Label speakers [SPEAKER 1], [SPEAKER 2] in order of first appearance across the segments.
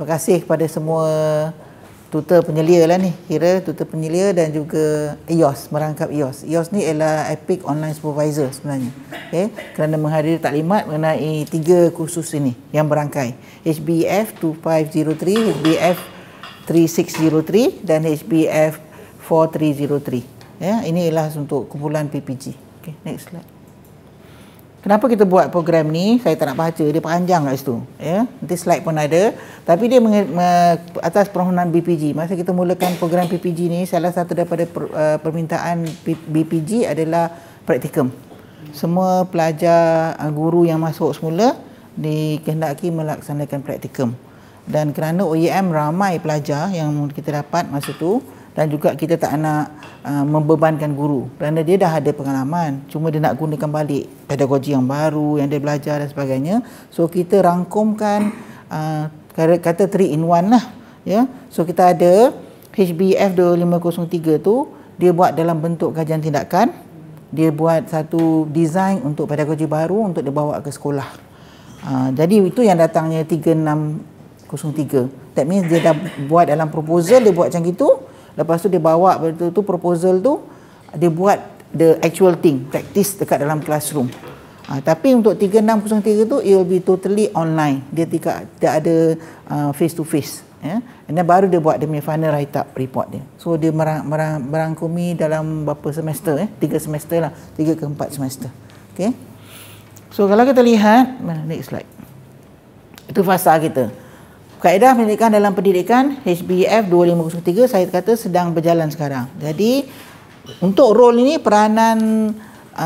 [SPEAKER 1] Terima kasih kepada semua tutor penyelia lah ni, kira tutor penyelia dan juga EOS, merangkap EOS. EOS ni ialah Epic Online Supervisor sebenarnya. Okay? Kerana menghadiri taklimat mengenai 3 kursus ini yang berangkai. HBF 2503, HBF 3603 dan HBF 4303. Ya, ini ialah untuk kumpulan PPG. Okay, next slide. Kenapa kita buat program ni? Saya tak nak baca, dia panjang kat situ. Ya, nanti slide pun ada. Tapi dia atas permohonan BPG. Masa kita mulakan program PPG ni, salah satu daripada permintaan BPG adalah praktikum. Semua pelajar, guru yang masuk semula dikehendaki melaksanakan praktikum. Dan kerana OEM ramai pelajar yang kita dapat masa tu, dan juga kita tak nak membebankan guru kerana dia dah ada pengalaman, cuma dia nak gunakan balik pedagogi yang baru yang dia belajar dan sebagainya. So kita rangkumkan kata 3 in 1 lah, ya. So kita ada HBF 2503 tu, dia buat dalam bentuk kajian tindakan, dia buat satu design untuk pedagogi baru untuk dibawa ke sekolah. Jadi itu yang datangnya 3603. That means dia dah buat dalam proposal, dia buat macam gitu. Lepas tu dia bawa betul tu proposal tu, dia buat the actual thing, practice dekat dalam classroom. Tapi untuk 3603 tu, it will be totally online. Dia tidak ada face to face. Ya. And then baru dia buat dia punya final write up report dia. So dia merangkumi dalam berapa semester? 3 semester lah, 3 ke 4 semester. Okay. So kalau kita lihat, next slide. Itu fasa kita. Kaedah pendidikan dalam pendidikan HBF 2503 saya kata sedang berjalan sekarang. Jadi untuk role ini, peranan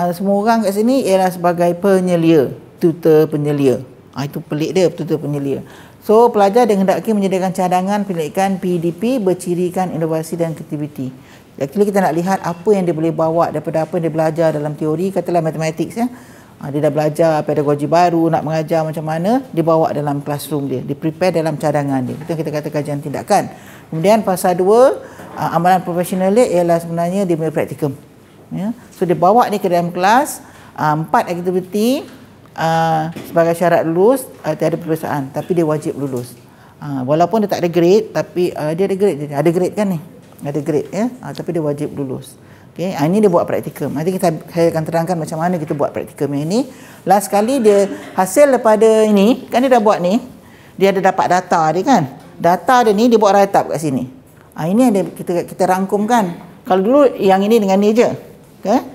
[SPEAKER 1] semua orang kat sini ialah sebagai penyelia, tutor penyelia. Itu pelik dia, tutor penyelia. So pelajar dikehendaki menyediakan cadangan pendidikan PDP bercirikan inovasi dan kreativiti. Actually kita nak lihat apa yang dia boleh bawa daripada apa yang dia belajar dalam teori, katalah matematik ya. Dia dah belajar pedagogi baru, nak mengajar macam mana, dia bawa dalam classroom dia, dia prepare dalam cadangan dia. Itu yang kita kata kajian tindakan. Kemudian fasa 2, amalan profesional dia ialah sebenarnya dia punya praktikum. Ya. So dia bawa dia ke dalam kelas, 4 aktiviti sebagai syarat lulus, tiada peperiksaan, tapi dia wajib lulus. Walaupun dia tak ada grade, tapi dia ada grade kan ni? Ada grade ya, tapi dia wajib lulus. Okay, ini dia buat praktikum. Nanti saya akan terangkan macam mana kita buat praktikum yang ini. Last kali dia hasil daripada ini, kan dia dah buat ni, dia ada dapat data dia kan. Data dia ni dia buat write up kat sini. Ini yang kita rangkumkan. Kalau dulu yang ini dengan ni je. Okay?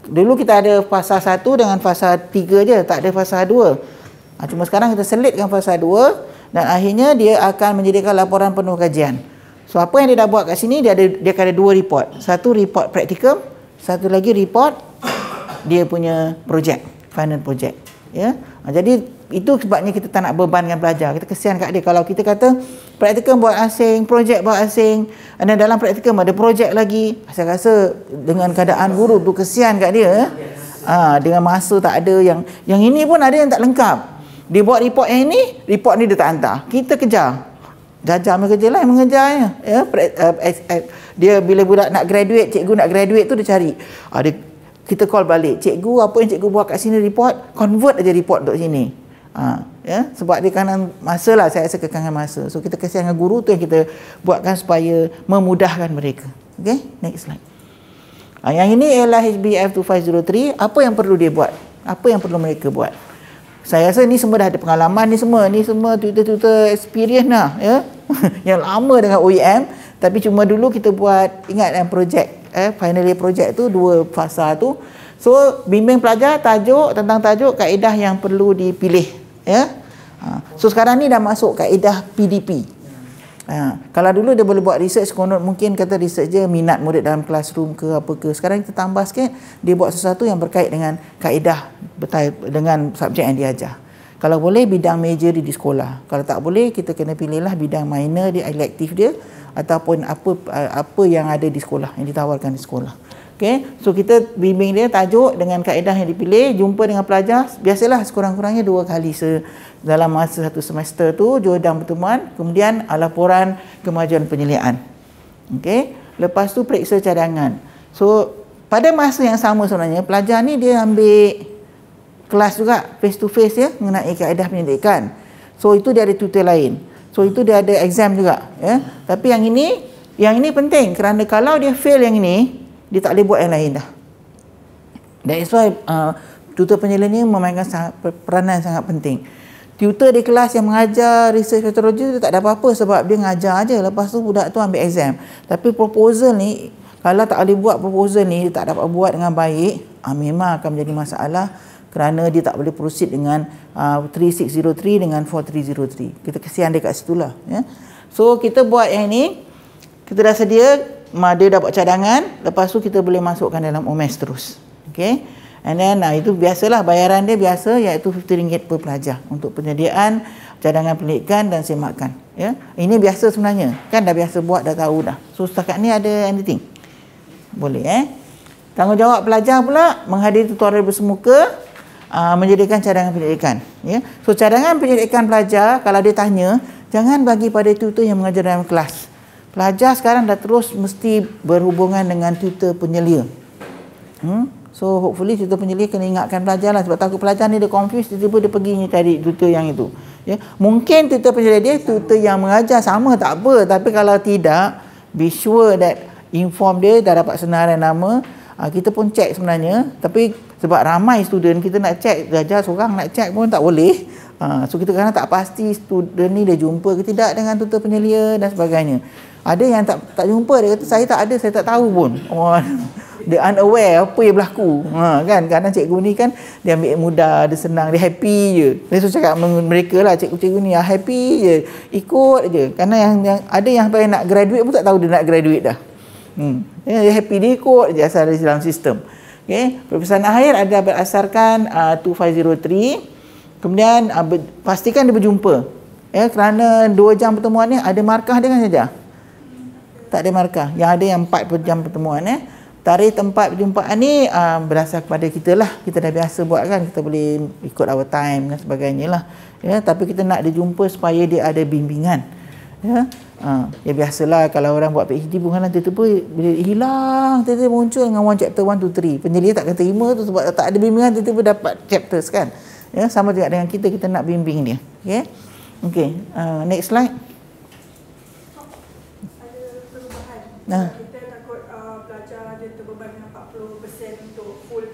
[SPEAKER 1] Dulu kita ada fasa 1 dengan fasa 3 je, tak ada fasa 2. Cuma sekarang kita selitkan fasa 2 dan akhirnya dia akan menyediakan laporan penuh kajian. So apa yang dia dah buat kat sini, dia akan ada 2 report. Satu report praktikum, satu lagi report dia punya projek, final project. Ya. Jadi itu sebabnya kita tak nak bebankan pelajar. Kita kesian kat dia kalau kita kata praktikum buat asing, projek buat asing, dan dalam praktikum ada projek lagi. Saya rasa dengan keadaan guru tu kesian kat dia. Dengan masa tak ada, yang ini pun ada yang tak lengkap. Dia buat report yang ini, report ni dia tak hantar. Kita kejar. Jajar kerja lah yang mengejarnya. Ya, dia bila budak nak graduate, cikgu nak graduate tu dia cari. Kita call balik, cikgu apa yang cikgu buat kat sini report, convert aja report untuk sini. Ya, sebab dia kanan masa lah, saya rasa kekangan masa. So kita kasihan dengan guru tu yang kita buatkan supaya memudahkan mereka. Okay, next slide. Yang ini ialah HBF 2503. Apa yang perlu dia buat? Apa yang perlu mereka buat? Saya rasa ni semua dah ada pengalaman, ni semua tutor experience lah ya. Yang lama dengan OEM, tapi cuma dulu kita buat, ingat yang projek final year project tu 2 fasa tu. So bimbing pelajar tentang tajuk kaedah yang perlu dipilih ya. So sekarang ni dah masuk kaedah PDP. Kalau dulu dia boleh buat research, mungkin kata research je minat murid dalam classroom ke apa ke. Sekarang kita tambah sikit, dia buat sesuatu yang berkait dengan kaedah dengan subjek yang diajar. Kalau boleh bidang major di sekolah. Kalau tak boleh, kita kena pilihlah bidang minor dia, elective dia, ataupun apa yang ada di sekolah, yang ditawarkan di sekolah. Okay, so kita bimbing dia tajuk dengan kaedah yang dipilih, jumpa dengan pelajar, biasalah sekurang-kurangnya 2 kali dalam masa 1 semester tu, jodang pertemuan, kemudian laporan kemajuan penyeliaan. Okay, lepas tu periksa cadangan. So pada masa yang sama sebenarnya, pelajar ni dia ambil kelas juga face to face ya, mengenai kaedah pendidikan. So itu dia ada tutor lain. So itu dia ada exam juga, ya. Tapi yang ini penting kerana kalau dia fail yang ini, dia tak boleh buat yang lain dah. That is why tutor penyelia ni memainkan peranan sangat penting. Tutor di kelas yang mengajar research methodology tu tak ada apa-apa sebab dia ngajar aja, lepas tu budak tu ambil exam. Tapi proposal ni, kalau tak boleh buat proposal ni, dia tak dapat buat dengan baik, memang akan menjadi masalah kerana dia tak boleh proceed dengan 3603 dengan 4303. Kita kesian dia kat situlah, ya. So kita buat yang ni, kita dah sedia, dia dapat cadangan, lepas tu kita boleh masukkan dalam OMS terus. Okay, and then itu biasalah bayaran dia biasa, iaitu RM50 per pelajar untuk penyediaan cadangan pendidikan dan semakan, ya. Ini biasa sebenarnya, kan dah biasa buat, dah tahu dah. So setakat ni ada anything boleh, Tanggungjawab pelajar pula menghadiri tutorial bersemuka, menyediakan cadangan pendidikan, ya. So cadangan pendidikan pelajar, kalau dia tanya, jangan bagi pada tutor yang mengajar dalam kelas. Pelajar sekarang dah terus mesti berhubungan dengan tutor penyelia. So hopefully tutor penyelia kena ingatkan pelajar lah, sebab takut pelajar ni dia confused, tiba-tiba dia pergi cari tutor yang itu, ya. Mungkin tutor penyelia dia tutor yang mengajar sama, tak apa, tapi kalau tidak, be sure that inform dia, dah dapat senarai nama. Kita pun check sebenarnya, tapi sebab ramai student, kita nak check, ajar seorang nak check pun tak boleh. So kita kadang tak pasti student ni dia jumpa ke tidak dengan tutor penyelia dan sebagainya. Ada yang tak jumpa, dia kata saya tak ada, saya tak tahu pun. Dia unaware apa yang berlaku, kan. Kadang cikgu ni kan dia ambil mudah, dia senang, dia happy je. Saya so cakap mereka lah, cikgu-cikgu ni happy je, ikut je. Kerana yang ada yang sampai nak graduate pun tak tahu dia nak graduate dah. Dia happy, dia ikut je asal dari dalam sistem. Okay. Peperiksaan akhir ada berdasarkan 2503. Kemudian pastikan dia berjumpa, ya, kerana 2 jam pertemuan ni ada markah dia kan saja. Tak ada markah. Yang ada yang 4 jam pertemuan, Tarikh tempat perjumpaan ni berasal kepada kita lah. Kita dah biasa buat kan, kita boleh ikut our time dan sebagainya lah, ya. Tapi kita nak dia jumpa supaya dia ada bimbingan, ya. Ya biasalah kalau orang buat PhD pun kan tiba-tiba bila hilang, tiba-tiba muncul dengan one chapter 1 to 3. Penyelia tak akan terima tu sebab tak ada bimbingan, tiba-tiba dapat chapters kan. Ya, sama juga dengan kita nak bimbing dia. Okay. Okay. Next slide.
[SPEAKER 2] Ada perubahan. Kita takut pelajar dia terbeban dengan 40% untuk full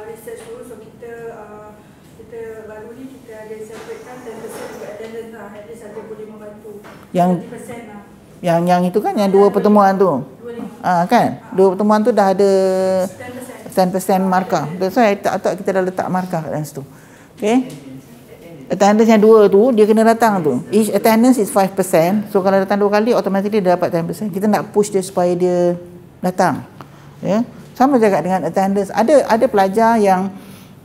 [SPEAKER 2] research dulu. So kita baru ni kita ada separatekan 10% untuk attendance lah. At least ada boleh membantu.
[SPEAKER 1] Yang itu kan yang 2 pertemuan tu. Kan? 2 pertemuan tu dah ada 10% markah. That's why kita dah letak markah kat dalam situ. Okay. Attendance yang 2 tu dia kena datang tu. Each attendance is 5%. So kalau datang 2 kali automatically dia dapat 10%. Kita nak push dia supaya dia datang. Ya. Sama juga dengan attendance. Ada pelajar yang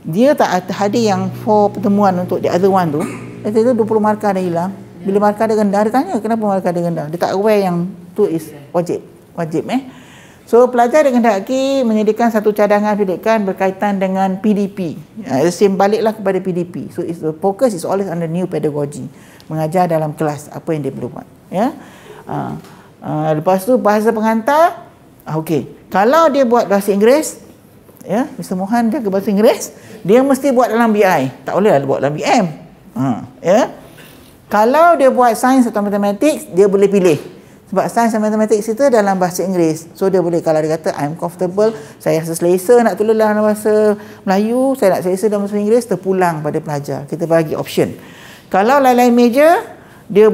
[SPEAKER 1] dia tak hadir yang 4 pertemuan untuk the other one tu. Itu 20 markah dah hilang. Bila markah dia rendah, dia tanya kenapa markah dia rendah. Dia tak aware yang tu is wajib. So pelajar dikehendaki menyediakan satu cadangan pendidikan berkaitan dengan PDP. Same baliklah kepada PDP. So the focus is always on the new pedagogy. Mengajar dalam kelas apa yang dia perlu buat. Ya. Lepas tu bahasa pengantar. Okey. Kalau dia buat bahasa Inggeris, ya, Mr. Mohan jaga bahasa Inggeris, dia mesti buat dalam BI. Tak boleh lah buat dalam BM. Ya. Kalau dia buat sains atau matematik, dia boleh pilih. Sebab sains dan matematik itu dalam bahasa Inggeris. So dia boleh, kalau dia kata I'm comfortable, saya rasa selesa nak tulis dalam bahasa Melayu, saya nak selesa dalam bahasa Inggeris, terpulang pada pelajar. Kita bagi option. Kalau lain-lain major, dia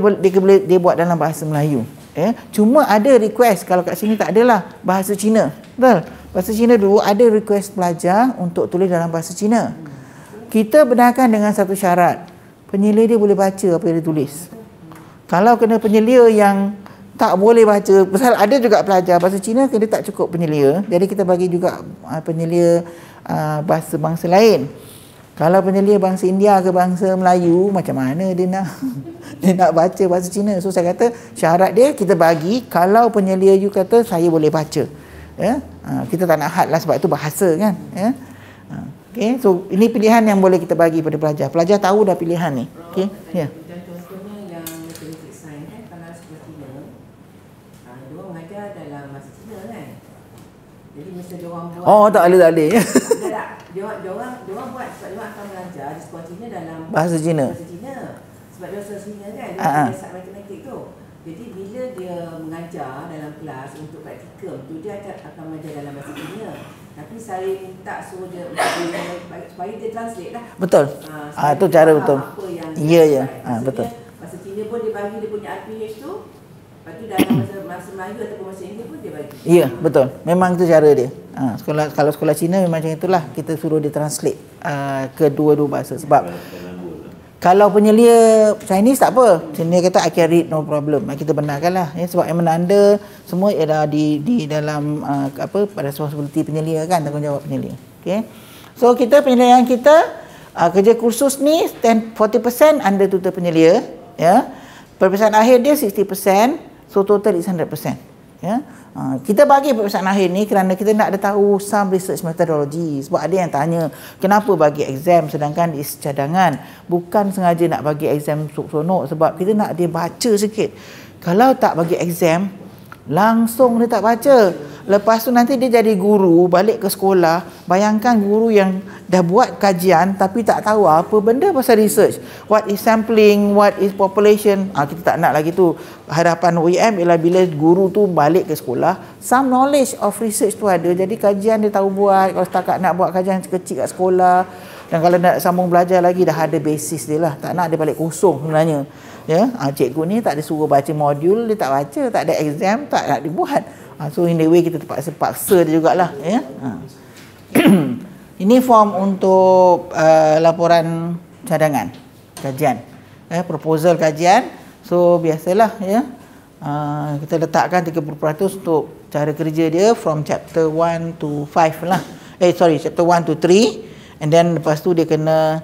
[SPEAKER 1] buat dalam bahasa Melayu. Ya. Cuma ada request, kalau kat sini tak adalah bahasa Cina. Betul? Bahasa Cina dulu ada request pelajar untuk tulis dalam bahasa Cina. Kita benarkan dengan satu syarat. Penyelia dia boleh baca apa yang dia tulis. Kalau kena penyelia yang tak boleh baca, pasal ada juga pelajar bahasa Cina dia tak cukup penyelia, jadi kita bagi juga penyelia bahasa bangsa lain. Kalau penyelia bangsa India ke bangsa Melayu, macam mana dia nak dia nak baca bahasa Cina. So saya kata syarat dia kita bagi, kalau penyelia you kata saya boleh baca, ya. Kita tak nak had lah sebab itu bahasa kan, ya. Okay, so ini pilihan yang boleh kita bagi pada pelajar. Pelajar tahu dah pilihan ni. Okay, ya.
[SPEAKER 3] Dan contohnya yang matematik sains kan, kalau sekolah Cina, dia mengajar dalam bahasa Cina kan. Jadi mesti dia orang buat.
[SPEAKER 1] Oh, tak boleh.
[SPEAKER 3] Tak. Dia orang buat sebab dia orang akan mengajar di sekolah Cina dalam
[SPEAKER 1] bahasa Cina.
[SPEAKER 3] Bahasa Cina. Sebab dia bahasa Cina kan, dia biasa matematik tu. Jadi bila dia mengajar dalam kelas untuk praktikum tu, dia akan mengajar dalam bahasa Cina. Tapi saya minta suruh dia supaya dia translate lah.
[SPEAKER 1] Betul. Itu cara betul. Ya. Betul.
[SPEAKER 3] Bahasa Cina pun dia bagi dia punya RPH tu. Lepas tu dalam bahasa Melayu ataupun bahasa Inggeris pun dia bagi.
[SPEAKER 1] Ya, betul. Memang itu cara dia. Kalau sekolah Cina memang macam itulah, kita suruh dia translate kedua-dua bahasa. Sebab kalau penyelia Chinese tak apa. Penyelia kata I can read, no problem. Kita benarkanlah. Ya, sebab yang menanda semua ialah di dalam pada responsibility penyelia kan, tanggungjawab penyelia. Okay. So penyeliaan kita kerja kursus ni 40% under tutor penyelia, ya. Peperiksaan akhir dia 60%. So total is 100%. Ya. Kita bagi peperiksaan akhir ni kerana kita nak ada tahu some research methodology. Sebab ada yang tanya, kenapa bagi exam sedangkan is cadangan? Bukan sengaja nak bagi exam sonok, sebab kita nak dia baca sikit. Kalau tak bagi exam, langsung dia tak baca. Lepas tu nanti dia jadi guru, balik ke sekolah. Bayangkan guru yang dah buat kajian tapi tak tahu apa benda pasal research. What is sampling, what is population. Kita tak nak lagi tu. Harapan OEM ialah bila guru tu balik ke sekolah, some knowledge of research tu ada. Jadi kajian dia tahu buat. Kalau setakat nak buat kajian kecil kat sekolah, dan kalau nak sambung belajar lagi dah ada basis dia lah. Tak nak dia balik kosong sebenarnya. Ya, cikgu ni tak ada suruh baca modul, dia tak baca, tak ada exam, tak nak dibuat. So in the way kita terpaksa dia jugalah, ya. Ini form untuk laporan cadangan kajian, proposal kajian. So biasalah, ya. Kita letakkan 30% untuk cara kerja dia from chapter 1 to 5 lah. Chapter 1 to 3, and then lepas tu dia kena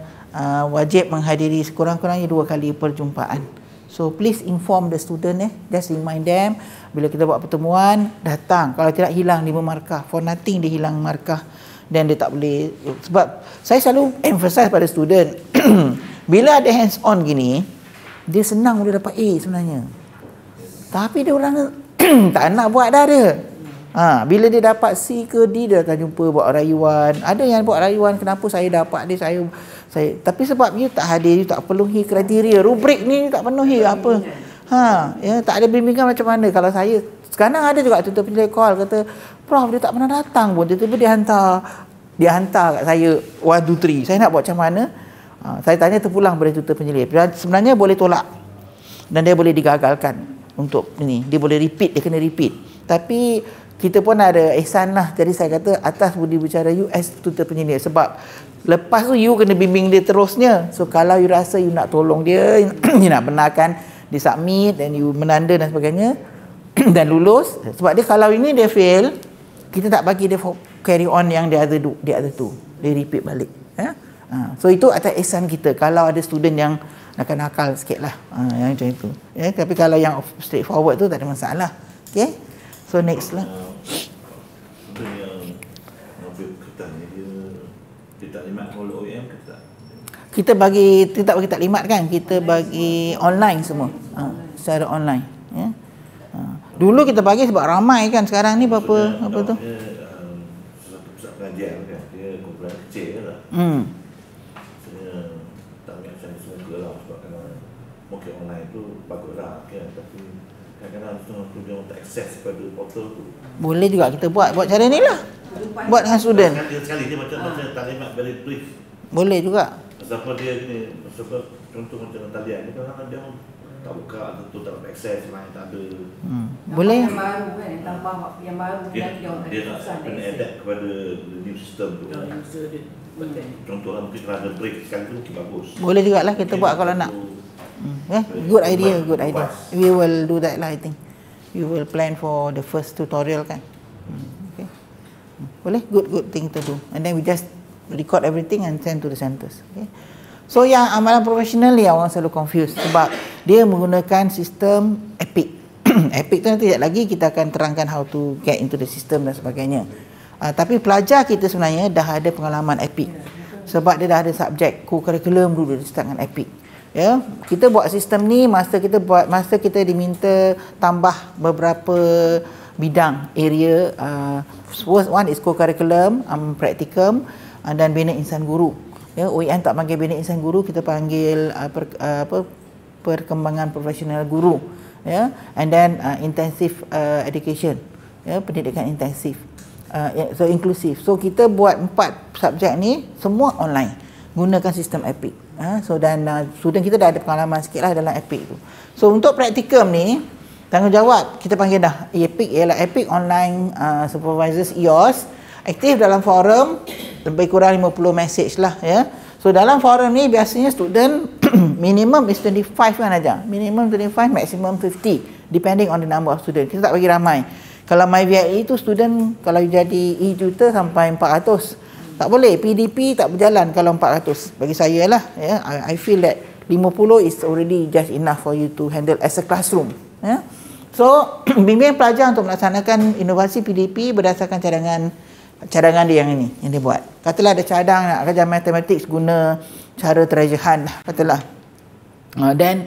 [SPEAKER 1] wajib menghadiri sekurang-kurangnya 2 kali perjumpaan. So please inform the student, just remind them bila kita buat pertemuan, datang. Kalau tidak hilang 5 markah. For nothing dia hilang markah, dan dia tak boleh. Sebab saya selalu emphasize pada student bila ada hands on gini, dia senang boleh dapat A sebenarnya. Tapi dia orang tak nak buat dah dia. Bila dia dapat C ke D, dia akan jumpa buat rayuan. Ada yang buat rayuan, kenapa saya dapat dia, saya tapi sebab dia tak hadir, dia tak penuhi kriteria. Rubrik ni tak penuhi apa. Tak ada bimbingan macam mana. Kalau saya sekarang ada juga tutor penilai call kata, Prof dia tak pernah datang pun, tiba-tiba dia hantar kat saya 1 2 3. Saya nak buat macam mana? Saya tanya terpulang pada tutor penilai. Sebenarnya boleh tolak dan dia boleh digagalkan untuk ini. Dia boleh repeat, dia kena repeat. Tapi kita pun ada ihsan lah. Jadi saya kata atas budi bicara you as tutor penilai, sebab lepas tu you kena bimbing dia terusnya. So kalau you rasa you nak tolong dia, you nak benarkan dia submit dan you menanda dan sebagainya dan lulus. Sebab dia kalau ini dia fail, kita tak bagi dia carry on yang dia ada tu, dia repeat balik. So itu atas ihsan kita. Kalau ada student yang nakal sikit lah, yang macam itu. Tapi kalau yang straightforward tu tak ada masalah. Okay. So next lah.
[SPEAKER 4] Taklimat oleh OEM ke tak?
[SPEAKER 1] Kita tak bagi taklimat kan, kita bagi online semua, secara online, ya. Dulu kita bagi sebab ramai kan, sekarang ni berapa tu?
[SPEAKER 4] Satu pusat pengajian kan, dia kumpulan kecil lah. Saya tak ingat saya semoga lah, sebab kalau mungkin online tu bagus lah kan, tapi kadang-kadang tu dia tak akses pada portal tu.
[SPEAKER 1] Boleh juga kita buat cara ni lah. Buat dengan student.
[SPEAKER 4] Sekali dia macam taklimat very brief.
[SPEAKER 1] Boleh juga.
[SPEAKER 4] Sebab dia ni, sebab contoh macam talian ni kadang-kadang dia tak buka atau tak akses, main tak ada.
[SPEAKER 1] Boleh.
[SPEAKER 3] Yang baru kan, tambah yang baru
[SPEAKER 4] dia nak kena adapt kepada the new system tu. Contohnya mungkin kalau ada break sekali tu mungkin bagus.
[SPEAKER 1] Boleh juga lah kita buat kalau nak. Good idea. We will do that lah, I think. We will plan for the first tutorial kan. Okay. Boleh, good thing to do. And then we just record everything and send to the centers. Okay. So yang amalan profesional ni orang selalu confused sebab dia menggunakan sistem EPIC. EPIC tu nanti lagi kita akan terangkan how to get into the system dan sebagainya. Tapi pelajar kita sebenarnya dah ada pengalaman EPIC. Sebab dia dah ada subjek co-curriculum dulu dia start dengan EPIC. Ya, kita buat sistem ni masa kita diminta tambah beberapa bidang area. First one is co-curriculum, practicum, dan bina insan guru. Ya, OEM tak panggil bina insan guru, kita panggil perkembangan profesional guru, ya, and then intensive education, ya, pendidikan intensif, so inklusif. So kita buat 4 subjek ni semua online gunakan sistem EPIK. So dan student kita dah ada pengalaman sikit lah dalam EPIK tu. So untuk praktikum ni, tanggungjawab kita panggil dah EPIK ialah EPIK Online Supervisors EOS, aktif dalam forum lebih kurang 50 message lah, ya. So dalam forum ni biasanya student minimum is 25 kan aja. Minimum 25, maximum 50 depending on the number of student. Kita tak bagi ramai. Kalau MyVIE tu student kalau jadi e-tutor sampai 400. Tak boleh, PDP tak berjalan kalau 400. Bagi saya lah, ya. I feel that 50 is already just enough for you to handle as a classroom, ya. So bimbing pelajar untuk melaksanakan inovasi PDP berdasarkan cadangan dia yang ini, yang dia buat. Katalah ada cadang nak ajar matematik guna cara treasure hunt lah, katalah. Dan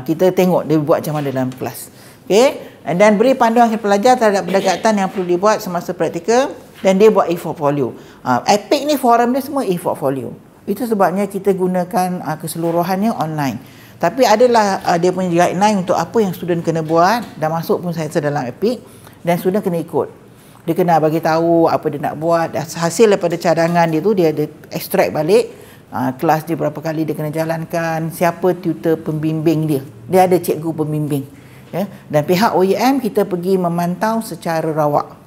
[SPEAKER 1] kita tengok dia buat macam mana dalam kelas. Okay? And then beri panduan kepada pelajar terhadap pendekatan yang perlu dibuat semasa praktikum, dan dia buat e-portfolio. EPIK ni forum dia semua e-portfolio. Itu sebabnya kita gunakan keseluruhannya online. Tapi adalah dia punya guideline untuk apa yang student kena buat, dah masuk pun saya dalam EPIK, dan student kena ikut. Dia kena bagi tahu apa dia nak buat. Hasil daripada cadangan dia tu dia ada extract balik. Kelas dia berapa kali dia kena jalankan, siapa tutor pembimbing dia. Dia ada cikgu pembimbing. Ya. Dan pihak OEM kita pergi memantau secara rawak.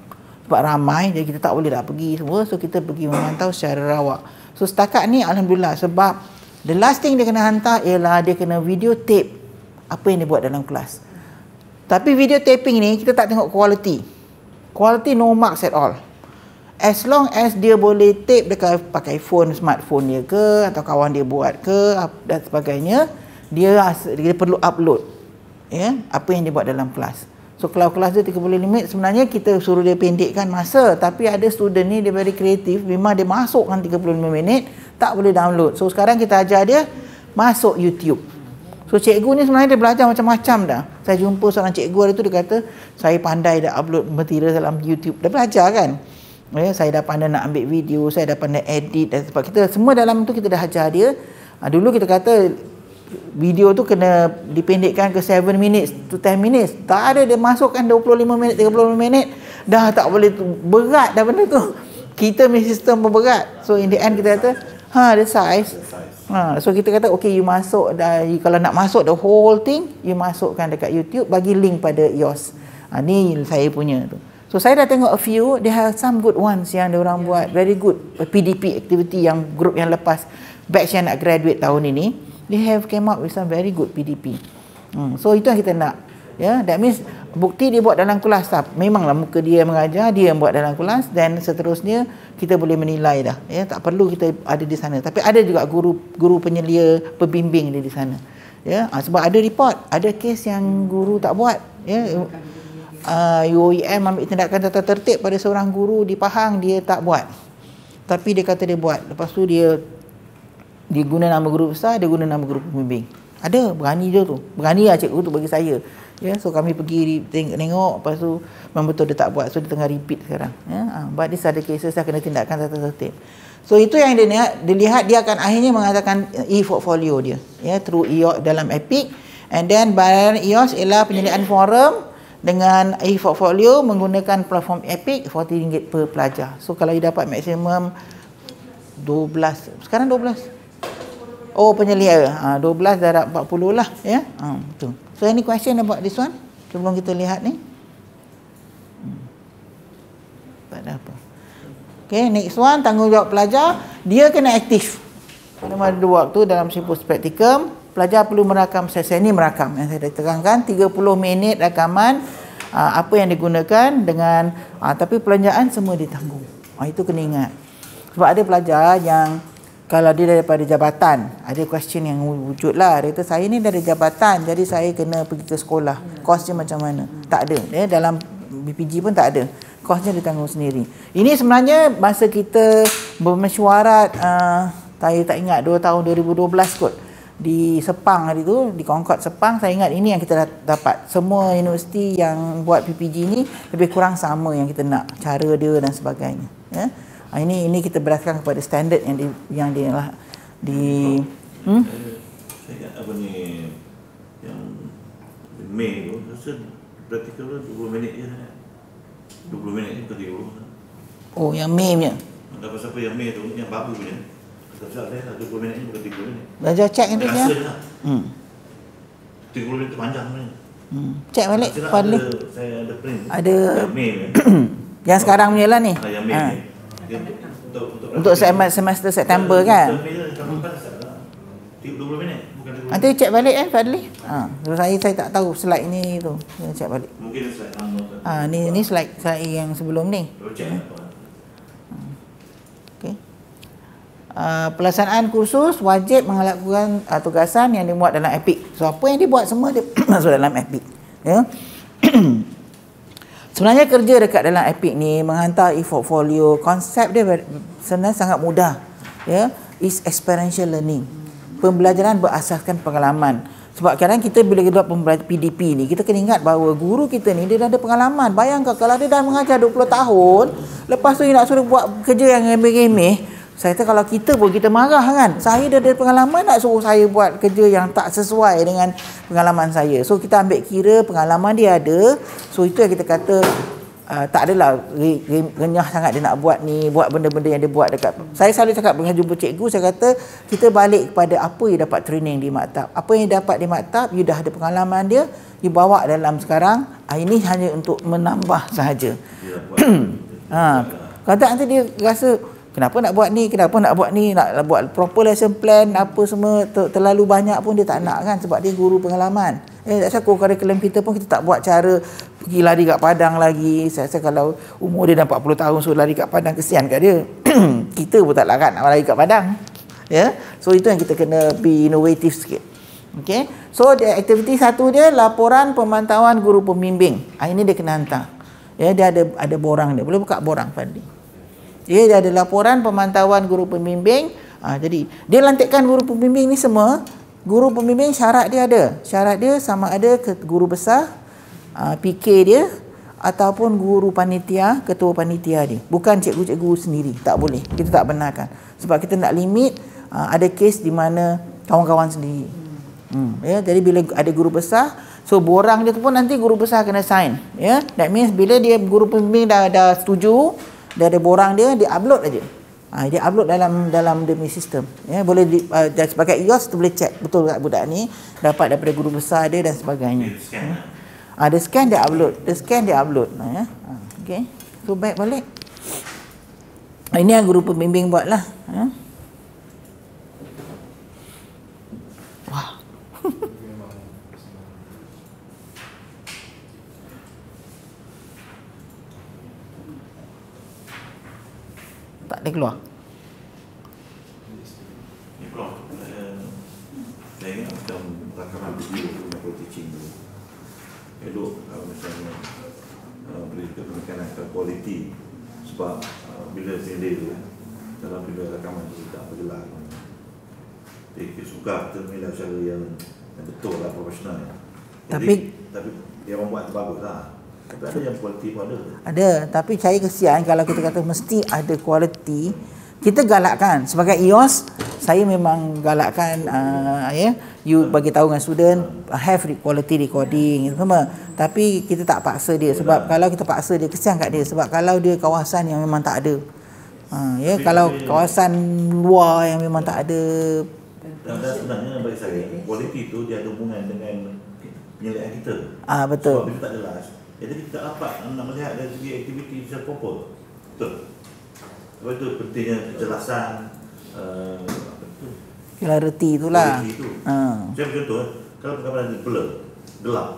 [SPEAKER 1] Sebab ramai, jadi kita tak boleh dah pergi semua. So kita pergi memantau secara rawak. So setakat ni alhamdulillah, sebab the last thing dia kena hantar ialah dia kena video tape apa yang dia buat dalam kelas. Tapi video taping ni kita tak tengok quality. Quality no marks at all. As long as dia boleh tape dekat pakai phone, smartphone dia ke, atau kawan dia buat ke, dan sebagainya, dia perlu upload, ya, apa yang dia buat dalam kelas. So kalau kelas dia 35 minit, sebenarnya kita suruh dia pendekkan masa. Tapi ada student ni dia very kreatif, memang dia masukkan 35 minit, tak boleh download. So sekarang kita ajar dia masuk YouTube. So cikgu ni sebenarnya dia belajar macam-macam dah. Saya jumpa seorang cikgu hari tu, dia kata saya pandai dah upload material dalam YouTube. Dah belajar kan, ya, saya dah pandai nak ambil video, saya dah pandai edit, dan sebab kita semua dalam tu kita dah ajar dia. Dulu kita kata video tu kena dipendekkan ke 7 minutes to 10 minutes. Tak ada, dia masukkan 25 minit, 35 minit. Dah tak boleh tu. Berat dah benda tu. Kita punya sistem pun berat. So in the end kita kata, the size. So kita kata okay, you masuk dah, kalau nak masuk the whole thing, you masukkan dekat YouTube, bagi link pada EOS. Ni saya punya tu. So saya dah tengok a few, they have some good ones yang dia orang buat, very good PDP activity yang group yang lepas batch yang nak graduate tahun ini, they have came up with some very good PDP. So itu yang kita nak. Ya, that means bukti dia buat dalam kelas tak. Memanglah muka dia mengajar, dia yang buat dalam kelas, dan seterusnya kita boleh menilai dah. Ya, tak perlu kita ada di sana. Tapi ada juga guru penyelia, pembimbing dia di sana. Ya, sebab ada report, ada kes yang guru tak buat. Ya, UOEM ambil tindakan tata tertib pada seorang guru di Pahang, dia tak buat. Tapi dia kata dia buat. Lepas tu dia guna nama guru besar, dia guna nama guru pembimbing. Ada, berani dia tu. Berani lah cikgu tu bagi saya. Ya, so kami pergi tengok, lepas tu memang betul dia tak buat. So dia tengah repeat sekarang. Ya, but these are the cases dah kena tindakan tata tertib. So itu yang dia lihat, dia akan akhirnya mengatakan e-portfolio dia, ya, through EOS dalam EPIK. And then bayaran EOS ialah penyediaan forum dengan e-portfolio menggunakan platform EPIK, RM40 per pelajar. So kalau dia dapat maksimum 12, sekarang 12. Oh, penyelia. 12 darab 40 lah, ya. Betul. So any question about this one sebelum kita lihat ni? Tak ada apa. Okay, next one, tanggungjawab pelajar, dia kena aktif. Pada masa waktu dalam siklus praktikum, pelajar perlu merakam sesi ni, merakam yang saya dah terangkan 30 minit rakaman apa yang digunakan dengan tapi pelanjaan semua ditanggung. Itu kena ingat. Sebab ada pelajar yang kalau dia daripada jabatan, ada question yang wujud lah. Dia kata, saya ni dari jabatan, jadi saya kena pergi ke sekolah. Kosnya macam mana? Tak ada. Dalam BPG pun tak ada. Kosnya ditanggung sendiri. Ini sebenarnya masa kita bermesyuarat, saya tak ingat 2 tahun 2012 kot. Di Sepang hari tu, di Concord Sepang, saya ingat ini yang kita dapat. Semua universiti yang buat PPG ni lebih kurang sama yang kita nak. Cara dia dan sebagainya. Ya. Ini kita berdasarkan kepada standard yang dia lah di
[SPEAKER 4] Saya ingat apa ni, Mei tu, rasa praktikal tu 20 minit je. 20 minit ke 30.
[SPEAKER 1] Oh, yang Mei punya.
[SPEAKER 4] Dapat siapa yang Mei tu, yang babu punya. Kata saya 20 minit ni bukan 30 minit.
[SPEAKER 1] Belajar check nanti dia.
[SPEAKER 4] Rasa lah. 30 minit tu panjang sebenarnya.
[SPEAKER 1] Check balik Fadli.
[SPEAKER 4] Saya ada print.
[SPEAKER 1] Ada
[SPEAKER 4] yang Mei ni.
[SPEAKER 1] yang sekarang punya lah ni.
[SPEAKER 4] Yang Mei ni.
[SPEAKER 1] Untuk semester September kan.
[SPEAKER 4] 20 minit bukan 20 minit.
[SPEAKER 1] Nanti check balik Fadli. So saya tak tahu slide ni tu. Check balik.
[SPEAKER 4] Mungkin slide lama.
[SPEAKER 1] Ni slide yang sebelum ni.
[SPEAKER 4] Check apa?
[SPEAKER 1] Okey. Pelaksanaan kursus wajib melakukan tugasan yang dimuat dalam Epic. So apa yang dibuat semua dia masuk dalam Epic. Ya. Sebenarnya kerja dekat dalam Epic ni menghantar e-portfolio, konsep dia sebenarnya sangat mudah. Ya, is experiential learning. Pembelajaran berasaskan pengalaman. Sebab kadang kita bila kita buat pembelajaran PDP ni, kita kena ingat bahawa guru kita ni dia dah ada pengalaman. Bayangkan kalau dia dah mengajar 20 tahun, lepas tu dia nak suruh buat kerja yang remeh-remeh, saya kata kalau kita pun kita marah kan. Saya dah ada pengalaman nak suruh saya buat kerja yang tak sesuai dengan pengalaman saya. So kita ambil kira pengalaman dia ada. So itu yang kita kata tak adalah renyah sangat dia nak buat ni, buat benda-benda yang dia buat dekat. Saya selalu cakap dengan jumpa cikgu, saya kata kita balik kepada apa yang dapat training di maktab. Apa yang dapat di maktab, you dah ada pengalaman dia, you bawa dalam sekarang. Ini hanya untuk menambah sahaja. Kata nanti dia rasa kenapa nak buat ni, nak buat proper lesson plan, apa semua terlalu banyak pun dia tak nak kan, sebab dia guru pengalaman. Tak rasa kurikulum kita pun kita tak buat cara pergi lari kat padang lagi. Saya rasa kalau umur dia dah 40 tahun suruh lari kat padang, kesian kat dia. Kita pun tak larat nak lari kat padang. Ya. So itu yang kita kena be innovative sikit. Okey. So aktiviti satu dia laporan pemantauan guru pembimbing. Ini dia kena hantar. Ya, dia ada borang dia. Boleh buka borang Fadli. Dia ada laporan pemantauan guru pembimbing. Jadi dia lantikkan guru pembimbing ni semua. Guru pembimbing syarat dia ada. Syarat dia sama ada ke guru besar, PK dia, ataupun guru panitia, ketua panitia dia. Bukan cikgu-cikgu sendiri. Tak boleh. Kita tak benarkan. Sebab kita nak limit ada kes di mana kawan-kawan sendiri. Ya, jadi bila ada guru besar, so borang dia tu pun nanti guru besar kena sign. Ya, that means bila dia guru pembimbing dah setuju, dia ada borang dia upload aja. Dia upload dalam demi sistem. Ya, boleh sebagai IOS tu boleh check betul tak budak ni dapat daripada guru besar dia dan sebagainya. Dia scan dia upload. Ya. Okey. So back balik. Ini yang guru pembimbing buatlah. Ya. Wah. Tak ada keluar.
[SPEAKER 4] Ni keluar. Saya ingat macam rakaman video macam teaching tu. Elok kalau misalnya berikan penekanan ke kualiti. Sebab bila sendiri tu, dalam bila rakaman tu tak bergelar. Jadi suka kita menilai cara yang betul lah, profesional.
[SPEAKER 1] Tapi
[SPEAKER 4] dia membuat bagus lah. Tapi ada yang kualiti pun ada.
[SPEAKER 1] Ada, tapi saya kesian kalau kita kata mesti ada kualiti. Kita galakkan sebagai IOS, saya memang galakkan you bagi tahu dengan student have quality recording semua. Tapi kita tak paksa dia sebab kalau kita paksa dia kesian kat dia sebab kalau dia kawasan yang memang tak ada. Kalau kawasan luar yang memang tak ada.
[SPEAKER 4] Dan sebenarnya bagi saya kualiti tu dia ada hubungan dengan penyelidikan kita.
[SPEAKER 1] Betul.
[SPEAKER 4] Sebab bila tak jelas, jadi kita tak dapat nak melihat dari segi aktiviti secara proper. Betul. Sebab itu pentingnya kejelasan,
[SPEAKER 1] clarity itulah.
[SPEAKER 4] Saya bercontoh, kalau perkara ada blur, gelap.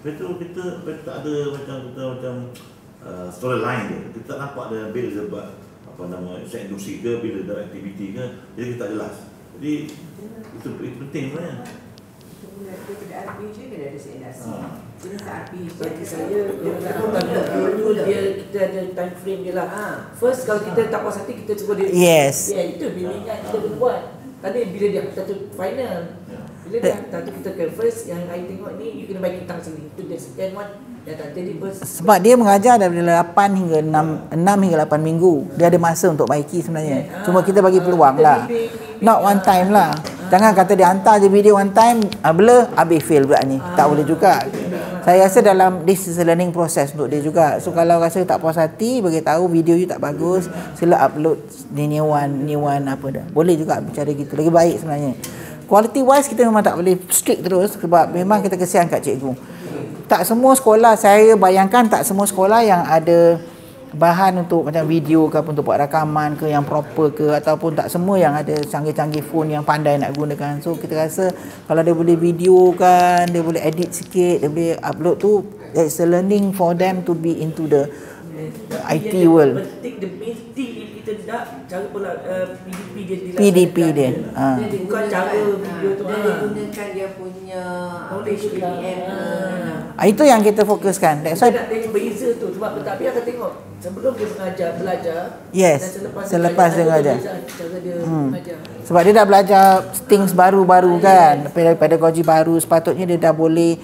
[SPEAKER 4] Betul kita tak ada macam storyline dia. Kita tak nampak ada bila sebab apa nama set induksi ke bila ada aktiviti ke, jadi kita tak jelas. Jadi itu penting sebenarnya.
[SPEAKER 3] Daripada RP je kena ada seinasi. Jenis RP
[SPEAKER 5] bagi saya dulu kita ada time frame dia lah. First kalau kita tak puas hati kita cuba dia.
[SPEAKER 1] Yes.
[SPEAKER 5] Itu bimbingan kita kena buat. Tadi bila dia hantar tu final. Bila dia hantar tu kita ke first yang I tengok ni you kena bagi tentang sini. Itu dia second one. Dia tak jadi first.
[SPEAKER 1] Sebab dia mengajar daripada 8 hingga 6 hingga 8 minggu. Dia ada masa untuk baiki sebenarnya. Cuma kita bagi peluang lah. Not one time lah. Jangan kata dia hantar je video one time, blur, habis fail pula ni. Tak boleh juga. Saya rasa dalam this is a learning process untuk dia juga. So kalau rasa tak puas hati, bagi tahu video you tak bagus, sila upload di new one apa dah. Boleh juga bicara gitu. Lagi baik sebenarnya. Quality wise kita memang tak boleh strict terus sebab memang kita kesian kat cikgu. Tak semua sekolah, saya bayangkan tak semua sekolah yang ada bahan untuk macam video ke apa, untuk buat rakaman ke yang proper ke, ataupun tak semua yang ada canggih-canggih phone yang pandai nak gunakan. So kita rasa kalau dia boleh video kan, dia boleh edit sikit, dia boleh upload tu, it's a learning for them to be into the IT world.
[SPEAKER 5] Penting the main thing kita nak cara pula PDP dia dilaksanakan.
[SPEAKER 1] PDP dia.
[SPEAKER 5] Bukan cara video tu.
[SPEAKER 3] Dia gunakan dia punya HBM.
[SPEAKER 1] Itu yang kita fokuskan. That's why
[SPEAKER 5] Kita nak tengok beza tu sebab tapi akan tengok sebelum dia belajar
[SPEAKER 1] yes,
[SPEAKER 5] dan
[SPEAKER 1] selepas dia mengajar.
[SPEAKER 5] Cara dia mengajar.
[SPEAKER 1] Sebab dia dah belajar things baru-baru kan, pedagogi baru, sepatutnya dia dah boleh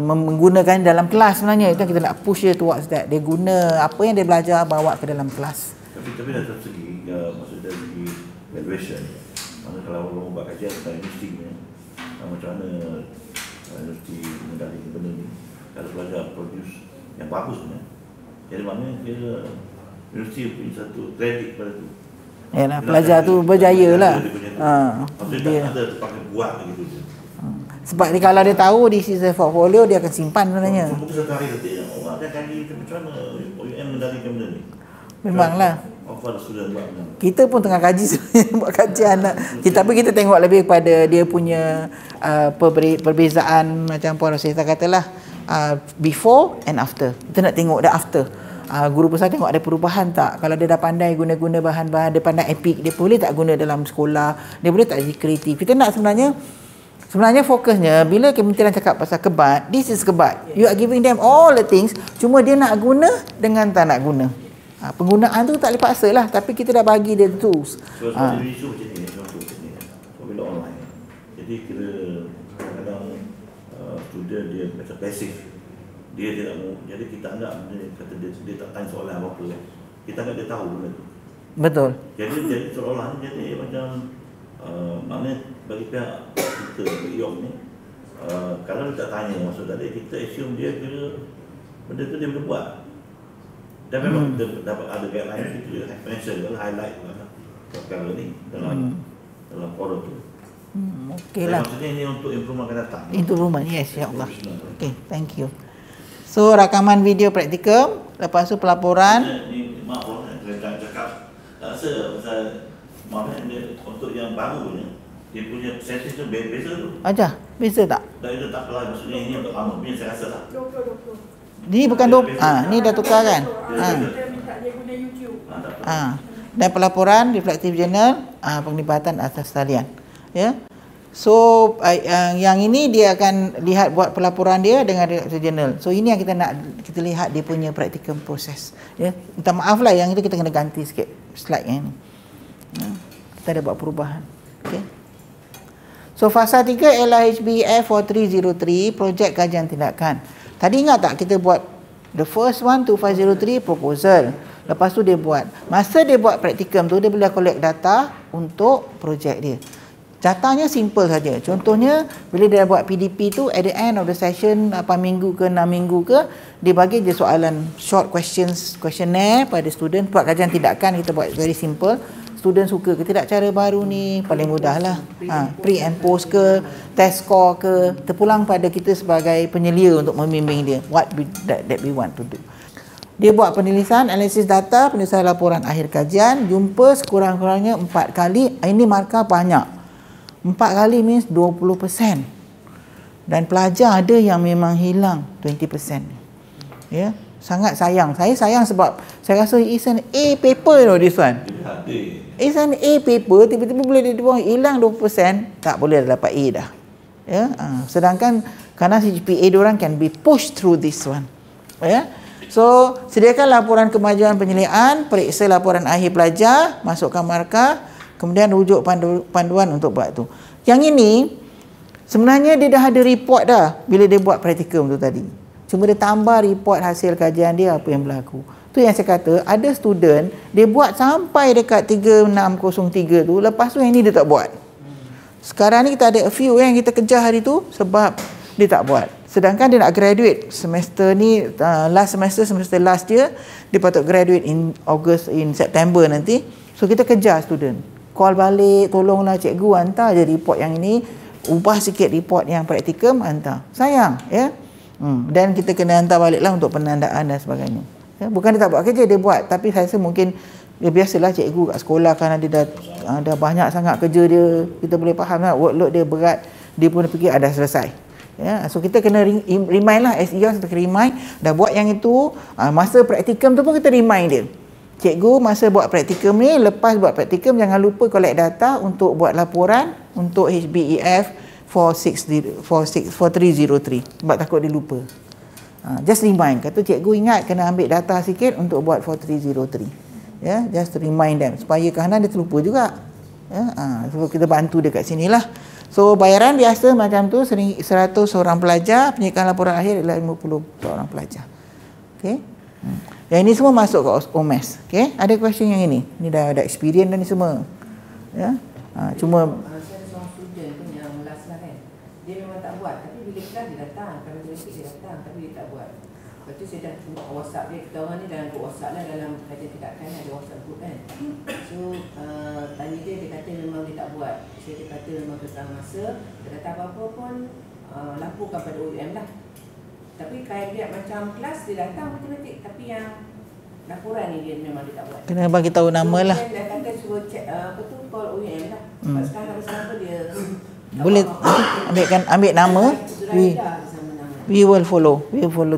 [SPEAKER 1] menggunakan dalam kelas sebenarnya. Itu yang kita nak push dia towards that. Dia guna apa yang dia belajar bawa ke dalam kelas.
[SPEAKER 4] Tapi dari segi maksud dari segi graduation, mana kalau orang buat kajian tentang universiti ni, macam mana universiti mengendalikan benda ni, kalau belajar produce yang bagus ni, jadi mana dia universiti punya satu kredit pada tu.
[SPEAKER 1] Yalah, pelajar tu berjaya lah.
[SPEAKER 4] Maksudnya tak ada pakai buat begitu je.
[SPEAKER 1] Sebab dia, kalau dia tahu this is a portfolio, dia akan simpan sebenarnya.
[SPEAKER 4] Mungkin satu hari nanti orang akan kaji macam mana OUM mengendalikan benda ni.
[SPEAKER 1] Memanglah.
[SPEAKER 4] Apa student buat benda ni.
[SPEAKER 1] Kita pun tengah kaji sebenarnya buat kajian nak. Tapi kita tengok lebih kepada dia punya perbezaan macam Puan Rosita katalah before and after. Kita nak tengok dah after. Guru besar tengok ada perubahan tak. Kalau dia dah pandai guna bahan-bahan, dia pandai epic, dia boleh tak guna dalam sekolah, dia boleh tak jadi kreatif. Kita nak sebenarnya fokusnya bila kementerian cakap pasal kebat, this is kebat. You are giving them all the things, cuma dia nak guna dengan tak nak guna. Penggunaan tu tak boleh paksa lah, tapi kita dah bagi dia tools.
[SPEAKER 4] Sebab isu macam ni, contoh macam ni, bila online. Jadi kira kadang-kadang student dia macam pasif. Dia tidak mau, jadi kita anggap kata dia tak tanya soalan apa-apa. Kita anggap dia tahu benda tu.
[SPEAKER 1] Betul.
[SPEAKER 4] Jadi seolah-olah jadi macam maknanya bagi pihak kita, bagi IOM ni, kalau dia tak tanya maksud tadi, kita assume dia kira benda tu dia boleh buat. Dan memang kita dapat ada guideline, kita mention, highlight perkara ni dalam forum tu.
[SPEAKER 1] Okey lah.
[SPEAKER 4] Maksudnya ini untuk improvement akan datang.
[SPEAKER 1] Improvement, yes, insyaAllah. Okay, thank you. So, rakaman video praktikum, lepas tu pelaporan.
[SPEAKER 4] Ini maaf orang saya cakap, tak rasa pasal maaf dia untuk yang baru ni, dia punya percentage tu beza tu.
[SPEAKER 1] Aja, beza tak?
[SPEAKER 4] Dan itu tak apalah, maksudnya ini untuk lama punya saya rasa tak.
[SPEAKER 2] 20.
[SPEAKER 1] Ni bukan ni dah tukar kan?
[SPEAKER 2] Kita minta dia guna YouTube.
[SPEAKER 1] Dan pelaporan reflective journal, penglibatan asas talian. Ya. So yang ini dia akan lihat buat pelaporan dia dengan reflective journal. So ini yang kita nak kita lihat dia punya practical process. Ya. Minta maaf lah yang itu kita kena ganti sikit slide yang ini. Kita ada buat perubahan. Okey. So fasa 3 LHBF 4303 projek kajian tindakan. Tadi ingat tak kita buat the first one 2503 proposal. Lepas tu dia buat. Masa dia buat praktikum tu dia boleh collect data untuk projek dia. Datanya simple saja. Contohnya bila dia buat PDP tu at the end of the session 8 minggu ke 6 minggu ke dia bagi je soalan short questionnaire pada student buat kajian tindakan. Kita buat very simple. Student suka ke tidak cara baru ni, paling mudah lah. Pre and post ke, test score ke, terpulang pada kita sebagai penyelia untuk membimbing dia. What that we want to do. Dia buat penulisan, analisis data, penulisan laporan akhir kajian, jumpa sekurang-kurangnya 4 kali. Ini markah banyak. 4 kali means 20%. Dan pelajar ada yang memang hilang 20%. Ya. Sangat sayang. Saya sayang sebab saya rasa it's an A paper this one. It's an A paper, tiba-tiba boleh dia buang hilang 20%, tak boleh dapat A dah. Ya, sedangkan kerana CGPA diorang can be pushed through this one. Ya. So, sediakan laporan kemajuan penyeliaan, periksa laporan akhir pelajar, masukkan markah, kemudian rujuk panduan untuk buat tu. Yang ini sebenarnya dia dah ada report dah bila dia buat praktikum tu tadi. Cuma dia tambah report hasil kajian dia apa yang berlaku. Tu yang saya kata, ada student dia buat sampai dekat 3603 tu, lepas tu yang ni dia tak buat. Sekarang ni kita ada a few yang kita kejar hari tu sebab dia tak buat. Sedangkan dia nak graduate semester ni, last semester last dia patut graduate in August, in September nanti. So kita kejar student, call balik, tolonglah cikgu hantar je report yang ini, ubah sikit report yang praktikum, hantar. Sayang, ya. Dan kita kena hantar baliklah untuk penandaan dan sebagainya. Ya, bukan dia tak buat kerja, dia buat. Tapi saya rasa mungkin dia biasalah cikgu kat sekolah kan dia dah banyak sangat kerja dia. Kita boleh faham lah workload dia berat. Dia pun fikir dah selesai. Ya, so kita kena remind lah, as EOS kita kena remind, dah buat yang itu, masa praktikum tu pun kita remind dia. Cikgu masa buat praktikum ni, lepas buat praktikum jangan lupa collect data untuk buat laporan untuk HBEF 4303 sebab takut dia lupa. Just remind, kata cikgu ingat kena ambil data sikit untuk buat 4303. Ya, just remind them supaya kanan dia terlupa juga. Ya, so kita bantu dia kat sinilah. So bayaran biasa macam tu 100 orang pelajar, penyelesaian laporan akhir adalah 50 orang pelajar. Okey. Yang ini semua masuk ke OMS. Okey, ada question yang ini. Ni dah ada experience dah ni semua. Ya. Cuma
[SPEAKER 3] saya ada seorang student pun yang last lah kan. Dia memang tak buat, tapi bila kelas dia datang, kalau dia datang tapi dia tak buat. Lepas tu saya dah buat WhatsApp dia, kita orang ni dalam group WhatsApp lah, dalam kajian tindakan ada WhatsApp group kan. So tanya dia kata memang dia tak buat. Dia kata memang kesalahan masa, dia kata apa-apa pun laporkan pada OUM lah. Tapi kayak macam kelas dia datang matematik, tapi yang laporan ni dia memang dia tak buat.
[SPEAKER 1] kena bagi tahu nama lah.
[SPEAKER 3] Dia kata suruh check apa tu, call OUM lah. Sebab sekarang apa dia
[SPEAKER 1] Boleh ambil nama, we will follow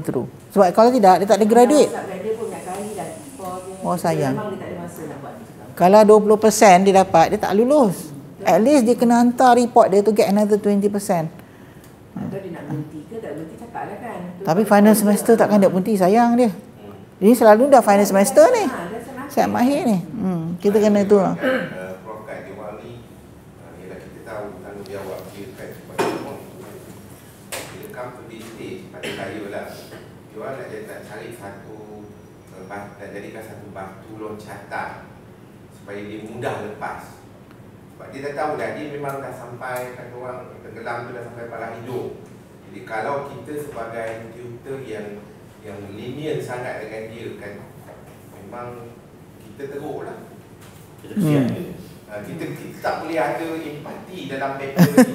[SPEAKER 1] through. Sebab kalau tidak dia tak ada graduate. Oh sayang. Kalau 20% dia dapat, dia tak lulus. At least dia kena hantar report dia to get another 20%.
[SPEAKER 3] Atau dia nak berhenti ke tak berhenti cakap lah kan.
[SPEAKER 1] Tapi final semester takkan dia berhenti, sayang dia. Ini selalu dah final semester ni. Siap mahir ni. Kita kena tu lah.
[SPEAKER 6] Prof Kat Jamal ni, ialah kita tahu tanggungjawab dia kan sebagai orang tua. Bila come to this stage, pada saya lah, dia orang nak cari satu, nak jadikan satu batu loncatan supaya dia mudah lepas. Sebab dia dah tahu dah, dia memang dah sampai, kata orang tenggelam tu dah sampai palang hidung. Jadi kalau kita sebagai tutor yang lenient sangat dengan dia kan, memang kita teruk lah. Kita tak boleh ada empati dalam paper ni.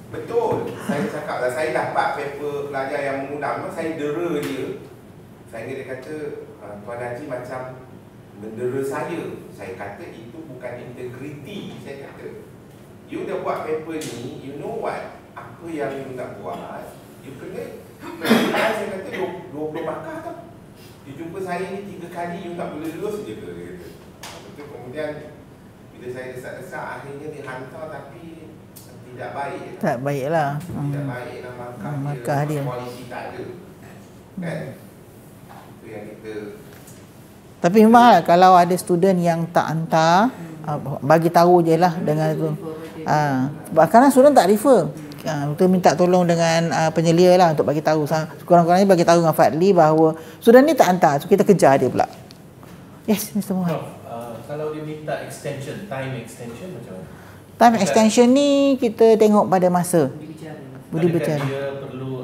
[SPEAKER 6] Betul, saya cakap lah, saya dapat paper pelajar yang mengundang, saya dera dia. Saya dia kata, Tuan Haji macam mendera saya. Saya kata itu bukan integriti. Saya kata, you dah buat paper ni, you know what, apa yang you nak buat, you kena, saya kata 20 markah tau. You jumpa saya ni 3 kali, you tak boleh lulus je ke, dia kata. Betul, kemudian bila saya desak-desak, akhirnya dihantar tapi tidak baik.
[SPEAKER 1] Tak baiklah.
[SPEAKER 6] Tidak baik lah
[SPEAKER 1] markah dia.
[SPEAKER 6] Kualiti tak ada. Kan? Itu yang kita.
[SPEAKER 1] Tapi memanglah kalau ada student yang tak hantar, bagi tahu je lah dengan tu. Kadang student tak refer. Kita minta tolong dengan penyelia lah untuk bagi tahu. Kurang-kurangnya bagi tahu dengan Fadli bahawa student ni tak hantar. So kita kejar dia pula. Yes, Mr. Muhammad.
[SPEAKER 7] Kalau dia minta extension, time extension macam mana?
[SPEAKER 1] Time extension ni kita tengok pada masa. Boleh
[SPEAKER 7] Adakah
[SPEAKER 1] bercara.
[SPEAKER 7] dia perlu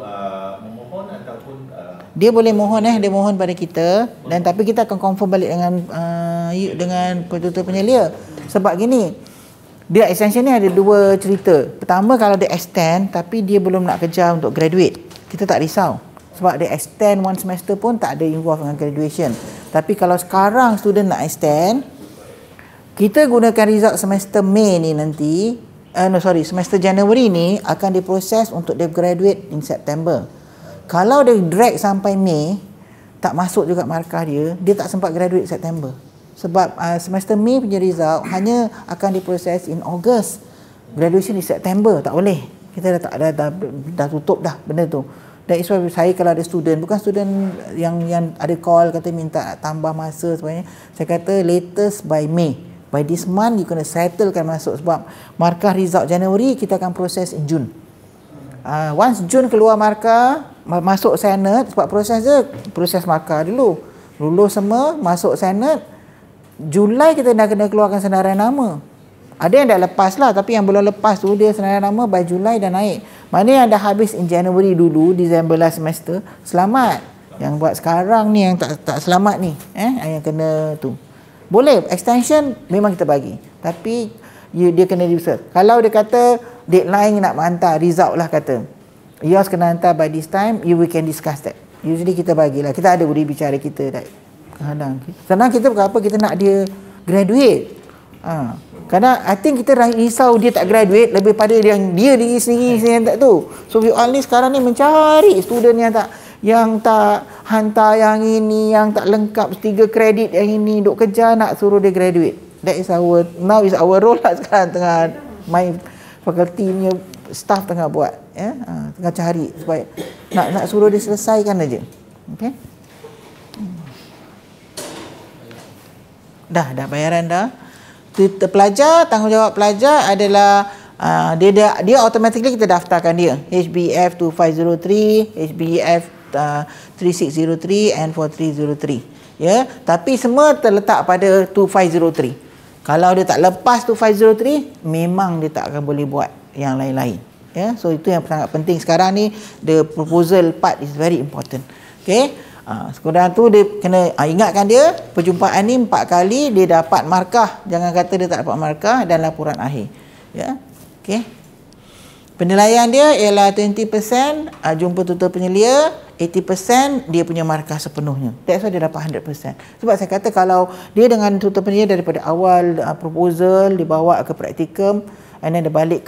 [SPEAKER 7] memohon ataupun
[SPEAKER 1] Dia boleh mohon dia mohon pada kita dan tapi kita akan confirm balik dengan tutor penyelia. Sebab gini, dia extension ni ada dua cerita. Pertama, kalau dia extend tapi dia belum nak kejar untuk graduate, kita tak risau. Sebab dia extend one semester pun tak ada involve dengan graduation. Tapi kalau sekarang student nak extend, kita gunakan result semester Mei ni nanti, semester Januari ni akan diproses untuk dia graduate in September. Kalau dia drag sampai Mei, tak masuk juga markah dia, dia tak sempat graduate September. Sebab semester Mei punya result hanya akan diproses in August. Graduation di September, tak boleh. Kita dah tutup dah benda tu. That is why saya kalau ada student, bukan student yang ada call kata minta tambah masa sebagainya, saya kata latest by May. By this month you kena settlekan masuk sebab markah result Januari kita akan proses in June. Once June keluar markah, masuk Senate, sebab proses markah dulu. Lulus semua, masuk Senate. Julai kita dah kena keluarkan senarai nama. Ada yang dah lepas lah, tapi yang belum lepas tu dia senarai nama by Julai dah naik. Mana yang dah habis in January dulu, December last semester, selamat. Yang buat sekarang ni yang tak selamat ni, yang kena tu. Boleh extension memang kita bagi. Tapi dia kena research. Kalau dia kata deadline nak hantar result lah kata, yours kena hantar by this time, we can discuss that. Usually kita bagilah. Kita ada budi bicara kita dah. Kadang senang kita bukan apa, kita nak dia graduate. Kadang I think kita risau dia tak graduate lebih pada dia diri sendiri yang tak tu. So we all ni sekarang ni mencari student yang tak hantar yang ini, yang tak lengkap 3 kredit yang ini, duk kejar nak suruh dia graduate. That is now is our role lah sekarang, tengah my faculty punya staff tengah buat, tengah cari supaya nak suruh dia selesaikan aja. Okey. Dah bayaran dah. Pelajar, tanggungjawab pelajar adalah dia automatically kita daftarkan dia HBF 2503, HBF 3603 and 4303. Ya, tapi semua terletak pada 2503. Kalau dia tak lepas 2503, memang dia tak akan boleh buat yang lain-lain. Ya, so itu yang sangat penting sekarang ni, the proposal part is very important. Okey. Sekurang tu dia kena ingatkan dia, perjumpaan ni 4 kali dia dapat markah. Jangan kata dia tak dapat markah, dan laporan akhir. Ya. Okey. Penilaian dia ialah 20% jumpa tutor penyelia, 80% dia punya markah sepenuhnya. That's why dia dapat 100%. Sebab saya kata kalau dia dengan tutor penyelia daripada awal proposal dibawa ke praktikum, and then dia balik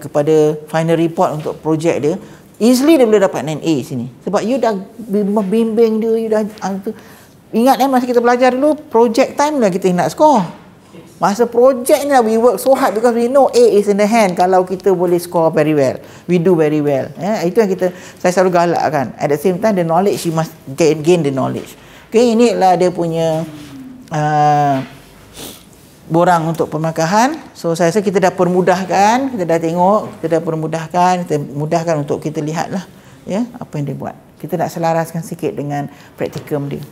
[SPEAKER 1] kepada final report untuk projek dia, easily dia boleh dapat 9A sini. Sebab you dah bimbing dia, you dah ingat masa kita belajar dulu, project time lah kita nak score. Masa project ni lah we work so hard because we know A is in the hand. Kalau kita boleh score very well, we do very well. Itu yang saya selalu galakkan. At the same time, the knowledge, you must gain the knowledge. Okay, inilah dia punya borang untuk pemarkahan. So saya rasa kita dah permudahkan, kita dah tengok, kita dah permudahkan, kita mudahkan untuk kita lihatlah apa yang dia buat. Kita nak selaraskan sikit dengan praktikum dia.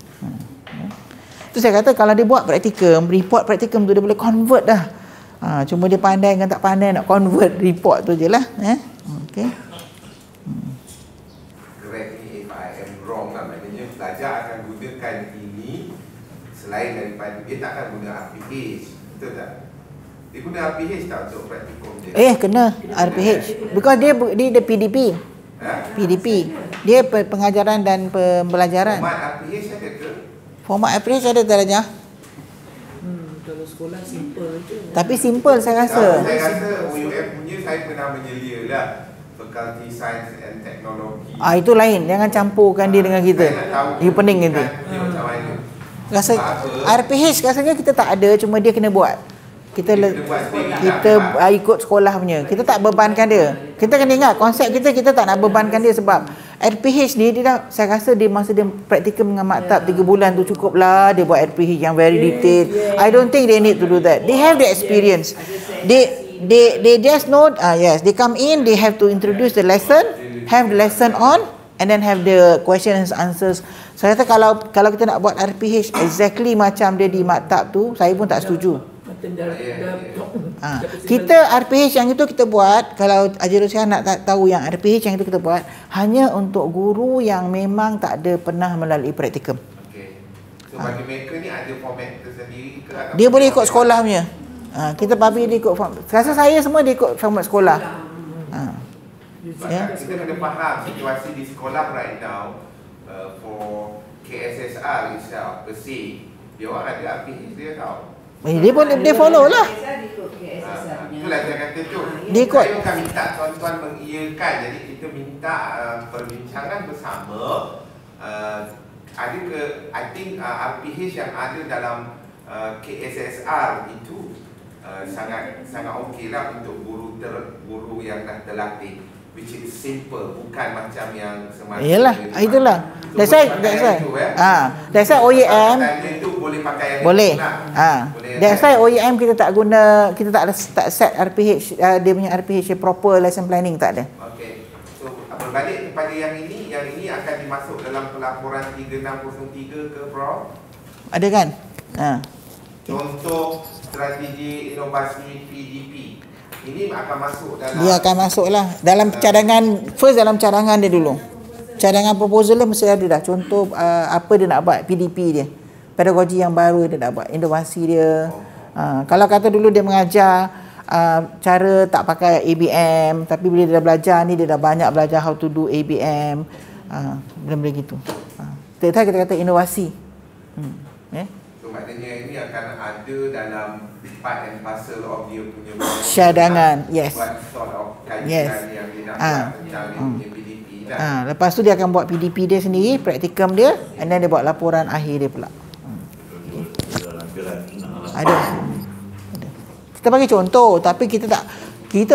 [SPEAKER 1] Tu saya kata kalau dia buat praktikum, report praktikum tu dia boleh convert dah. Cuma dia pandai dengan tak pandai nak convert report tu je lah. Okay.
[SPEAKER 6] Correct me if I am wrong lah. Maknanya pelajar akan gunakan ini selain daripada dia tak akan guna RPH. Betul tak? Dia guna RPH tak untuk praktikum dia?
[SPEAKER 1] Kena RPH. Because dia PDP. PDP. Dia pengajaran dan pembelajaran.
[SPEAKER 6] Format RPH ada ke?
[SPEAKER 1] Format RPH ada darjah.
[SPEAKER 5] Kalau sekolah simple je.
[SPEAKER 1] Tapi simple saya rasa.
[SPEAKER 6] Saya rasa UUM punya saya pernah menyelia lah. Faculty Science and Technology.
[SPEAKER 1] Itu lain. Jangan campurkan dia dengan kita. Dia pening nanti.
[SPEAKER 6] Macam mana?
[SPEAKER 1] Rasa RPH rasanya kita tak ada, cuma dia kena buat. Kita ikut sekolah punya. Kita tak bebankan dia. Kita kena ingat konsep kita tak nak bebankan dia, sebab RPH ni dia dah, saya rasa dia masa dia praktikum dengan maktab 3 bulan tu cukup lah dia buat RPH yang very detailed. I don't think they need to do that. They have the experience. They just know yes, they come in, they have to introduce the lesson, have the lesson on, and then have the questions and answers. Saya kata kalau kita nak buat RPH exactly macam dia di maktab tu, saya pun tak setuju. Kita RPH yang itu kita buat, kalau Ajirusyah nak tahu yang RPH yang itu kita buat hanya untuk guru yang memang tak ada pernah melalui praktikum.
[SPEAKER 6] Okay. So bagi mereka ni ada format tersendiri ke?
[SPEAKER 1] Dia boleh ikut sekolah punya. Kita publish dia ikut format. Rasa saya semua dia ikut format sekolah.
[SPEAKER 6] Kita kena faham situasi di sekolah right now, for KSSR itself per se, dia orang ada RPH dia tahu.
[SPEAKER 1] Dia follow lah.
[SPEAKER 6] Itulah saya kata tu.
[SPEAKER 1] Dia ikut.
[SPEAKER 6] Saya bukan minta tuan-tuan mengiyakan. Jadi kita minta perbincangan bersama. Ada ke, I think RPH yang ada dalam KSSR itu sangat okey lah untuk guru yang dah terlatih, which is simple, bukan macam yang semasa.
[SPEAKER 1] Yalah, itulah. That's why OEM boleh. That's why OEM kita tak guna, kita tak set RPH, dia punya RPH proper lesson planning tak ada.
[SPEAKER 6] Okey. So berbalik kepada yang ini akan dimasuk dalam pelaporan 3603 ke Prof?
[SPEAKER 1] Ada kan?
[SPEAKER 6] Contoh strategi inovasi PDP. Ini akan masuk dalam.
[SPEAKER 1] Dia akan masuk lah dalam cadangan, first dalam cadangan dia dulu. Cadangan proposal dia mesti ada dah. Contoh apa dia nak buat, PDP dia. Pedagogi yang baru dia nak buat, inovasi dia. Kalau kata dulu dia mengajar cara tak pakai ABM, tapi bila dia dah belajar ni, dia dah banyak belajar how to do ABM. Benda-benda gitu. Kita kata inovasi.
[SPEAKER 6] So maknanya ini akan ada dalam part and parcel of dia punya
[SPEAKER 1] cadangan. Yes.
[SPEAKER 6] What sort of kajian
[SPEAKER 1] Yes.
[SPEAKER 6] yang dia nak buat tentang dia punya PDP lah.
[SPEAKER 1] Lepas tu dia akan buat PDP dia sendiri, praktikum dia, and then dia buat laporan akhir dia pula. Ada. Kita bagi contoh, tapi kita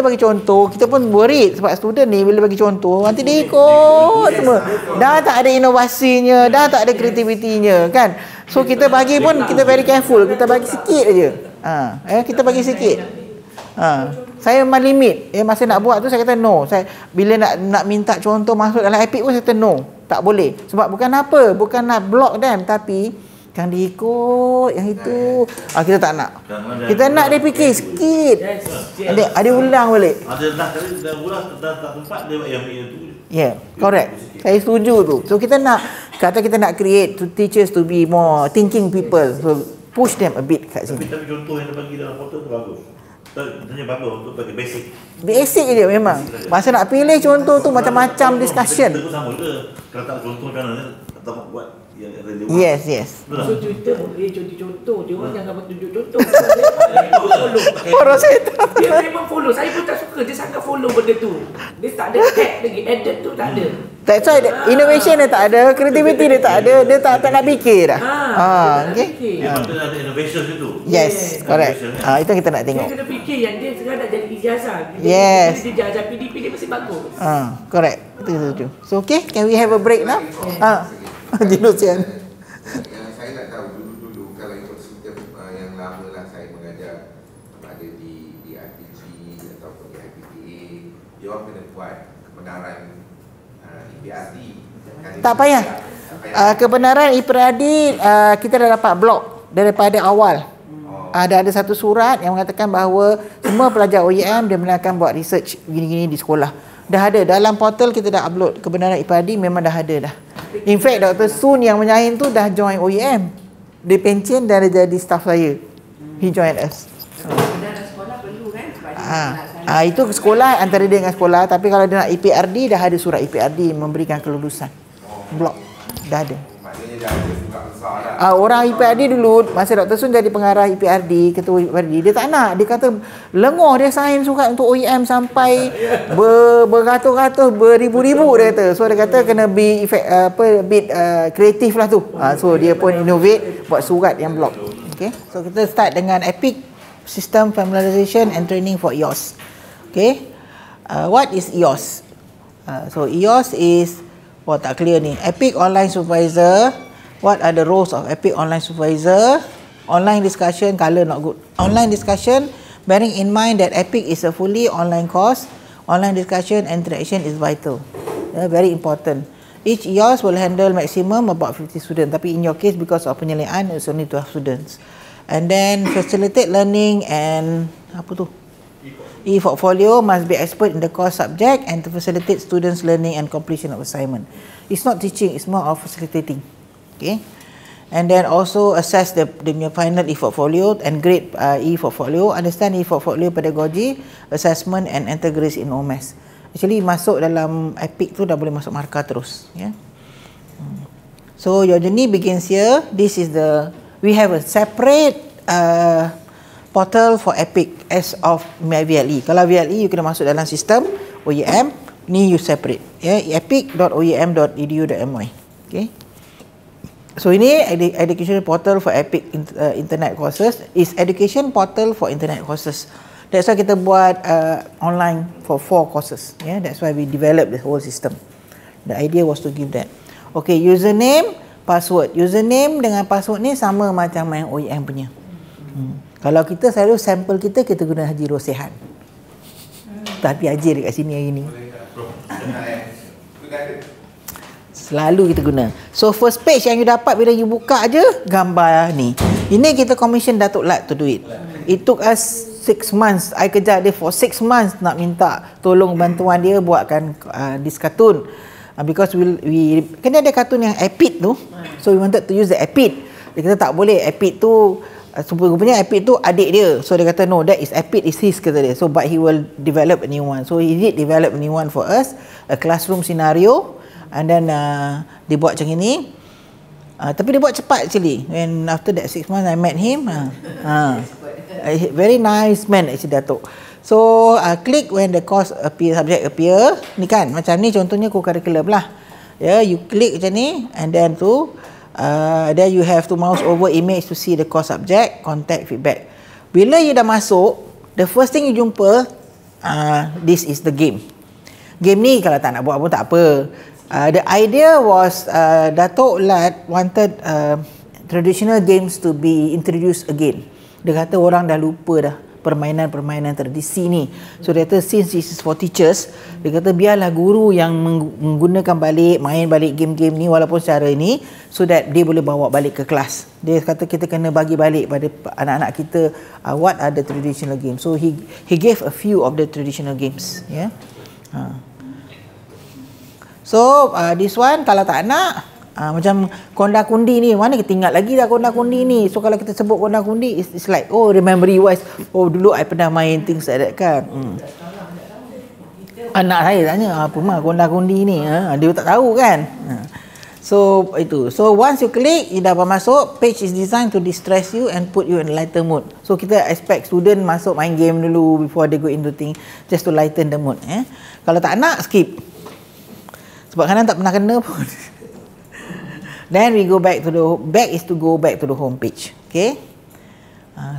[SPEAKER 1] bagi contoh, kita pun worried sebab student ni bila bagi contoh nanti dia ikut semua. Dah tak ada inovasinya, dah tak ada kreativitinya kan. So kita bagi pun kita very careful, kita bagi sikit aja. Kita bagi sikit. Saya memang limit. Masa nak buat tu saya kata no. Saya bila nak minta contoh masuk dalam Epic pun saya kata no. Tak boleh. Sebab bukan apa, bukan nak block them, tapi kan dia ikut yang itu. Kita tak nak. Kita nak dia fikir sikit. Ada ulang balik.
[SPEAKER 4] Ada dah kali dah ulang dah tak tempat dia buat yang tu.
[SPEAKER 1] Yeah, correct. Saya setuju tu. So kita nak create to teachers to be more thinking people. So push them a bit kat sini.
[SPEAKER 4] Tapi contoh yang dia bagi dalam portal tu bagus. Tanya bagus untuk bagi basic.
[SPEAKER 1] Basic je memang. Masa nak pilih contoh tu macam-macam discussion.
[SPEAKER 4] Kita pun sama ke. Kalau tak contoh macam mana tak buat yang relevan.
[SPEAKER 1] Yes.
[SPEAKER 5] So Twitter boleh contoh. Dia orang jangan tunjuk contoh.
[SPEAKER 1] Orang saya tak.
[SPEAKER 5] Dia memang follow. Saya pun tak suka. Dia sangat follow benda tu. Dia tak ada tag lagi. Edit tu tak ada.
[SPEAKER 1] That's why innovation dia tak ada, creativity dia tak ada, dia tak nak fikir dah. Okay.
[SPEAKER 4] Dia patut ada innovation tu.
[SPEAKER 1] Yes, correct. Itu kita nak tengok.
[SPEAKER 5] Dia kena fikir yang dia sekarang nak jadi ijazah.
[SPEAKER 1] Yes.
[SPEAKER 5] Dia ijazah PDP dia mesti bagus.
[SPEAKER 1] Correct. Itu setuju. So okay, can we have a break now? Jinusian.
[SPEAKER 6] Yang saya nak tahu dulu kalau ikut sistem yang lama lah saya mengajar ada di RTG ataupun di IPTA, dia orang kena buat kebenaran IPRD.
[SPEAKER 1] Tak payah. Kebenaran IPRD kita dah dapat blok daripada awal. Ada satu surat yang mengatakan bahawa semua pelajar OEM dia akan buat research gini-gini di sekolah. Dah ada dalam portal, kita dah upload kebenaran IPRD, memang dah ada dah. In fact Dr. Sun yang menyain tu dah join OEM. Dia pencen dan dia jadi staff saya. He joined us.
[SPEAKER 3] Kebenaran sekolah perlu kan?
[SPEAKER 1] Itu sekolah antara dia dengan sekolah, tapi kalau dia nak IPRD dah ada surat IPRD memberikan kelulusan. Blok dah ada.
[SPEAKER 6] Maknanya dah ada surat besar dah.
[SPEAKER 1] Orang IPRD dulu masa Dr. Sun jadi pengarah IPRD, ketua IPRD, dia tak nak. Dia kata lengoh dia sign surat untuk OEM sampai beratus-ratus, beribu-ribu dia kata. So dia kata kena be bit kreatif lah tu. So dia pun innovate buat surat yang blok. Okay. So kita start dengan Epic System Familiarization and Training for EOS. Okay. What is EOS? So EOS is tak clear ni. Epic Online Supervisor. What are the roles of Epic Online Supervisor? Online discussion, color not good. Online discussion, bearing in mind that Epic is a fully online course. Online discussion and interaction is vital. Very important. Each EOS will handle maximum about 50 students. Tapi in your case, because of penyeliaan, it's only 12 students. And then facilitate learning and e-portfolio must be expert in the course subject and to facilitate students' learning and completion of assignment. It's not teaching, it's more of facilitating. Okay. And then also assess the final e-portfolio and grade e-portfolio. Understand e-portfolio pedagogy, assessment and integrate in OMS. Actually masuk dalam Epic tu dah boleh masuk markah terus. Yeah. So your journey begins here. We have a separate portal for Epic as of VLE. Kalau VLE you kena masuk dalam sistem OEM, ni you separate. Yeah, epic.oem.edu.my. Okay. So ini education portal for Epic internet courses is education portal for internet courses. That's why kita buat online for 4 courses. Yeah, that's why we developed the whole system. The idea was to give that. Okay, username, password. Username dengan password ni sama macam yang OEM punya. Kalau kita selalu sampel kita guna Haji Rosehan. Tapi Haji dekat sini hari ni. Selalu kita guna. So first page yang you dapat bila you buka je gambar ni. Ini kita commission Datuk Lat to do it. It took us 6 months. I kejar dia for 6 months nak minta tolong bantuan dia buatkan this cartoon. Because we kan ada kartun yang Epic tu. So we wanted to use the Epic. Dia kata tak boleh, Epic tu rupanya Epic tu adik dia. So dia kata no, that is Epic is his, kata dia. So but he will develop a new one. So he did develop a new one for us, a classroom scenario. And then dia buat macam ini. Tapi dia buat cepat actually. When after that 6 months I met him, very nice man actually Datuk. So click when the course appear, subject appear. Ni kan macam ni contohnya co-curriculum lah. Ya, you click macam ni and then then you have to mouse over image to see the course subject, contact, feedback. Bila you dah masuk, the first thing you jumpa, this is the game. Game ni kalau tak nak buat pun tak apa. The idea was Datuk Lat wanted traditional games to be introduced again. Dia kata orang dah lupa dah permainan-permainan tradisi ni. So dia kata since this is for teachers, dia kata biarlah guru yang menggunakan balik, main balik game-game ni walaupun secara ini, so that dia boleh bawa balik ke kelas. Dia kata kita kena bagi balik pada anak-anak kita what are the traditional games. So he gave a few of the traditional games. Yeah. So this one kalau tak nak, macam konda kundi ni, mana kita ingat lagi dah konda kundi ni. So kalau kita sebut konda kundi, it's like oh memory wise, oh dulu I pernah main things like that kan. Anak saya tanya apa mah konda kundi ni, dia tak tahu kan. So itu. So once you click, you dah masuk. Page is designed to distress you and put you in lighter mood. So kita expect student masuk main game dulu before they go into thing, just to lighten the mood. Kalau tak nak, skip. Sebab kadang tak pernah kena pun. Then we go back to go back to the home page. Okay.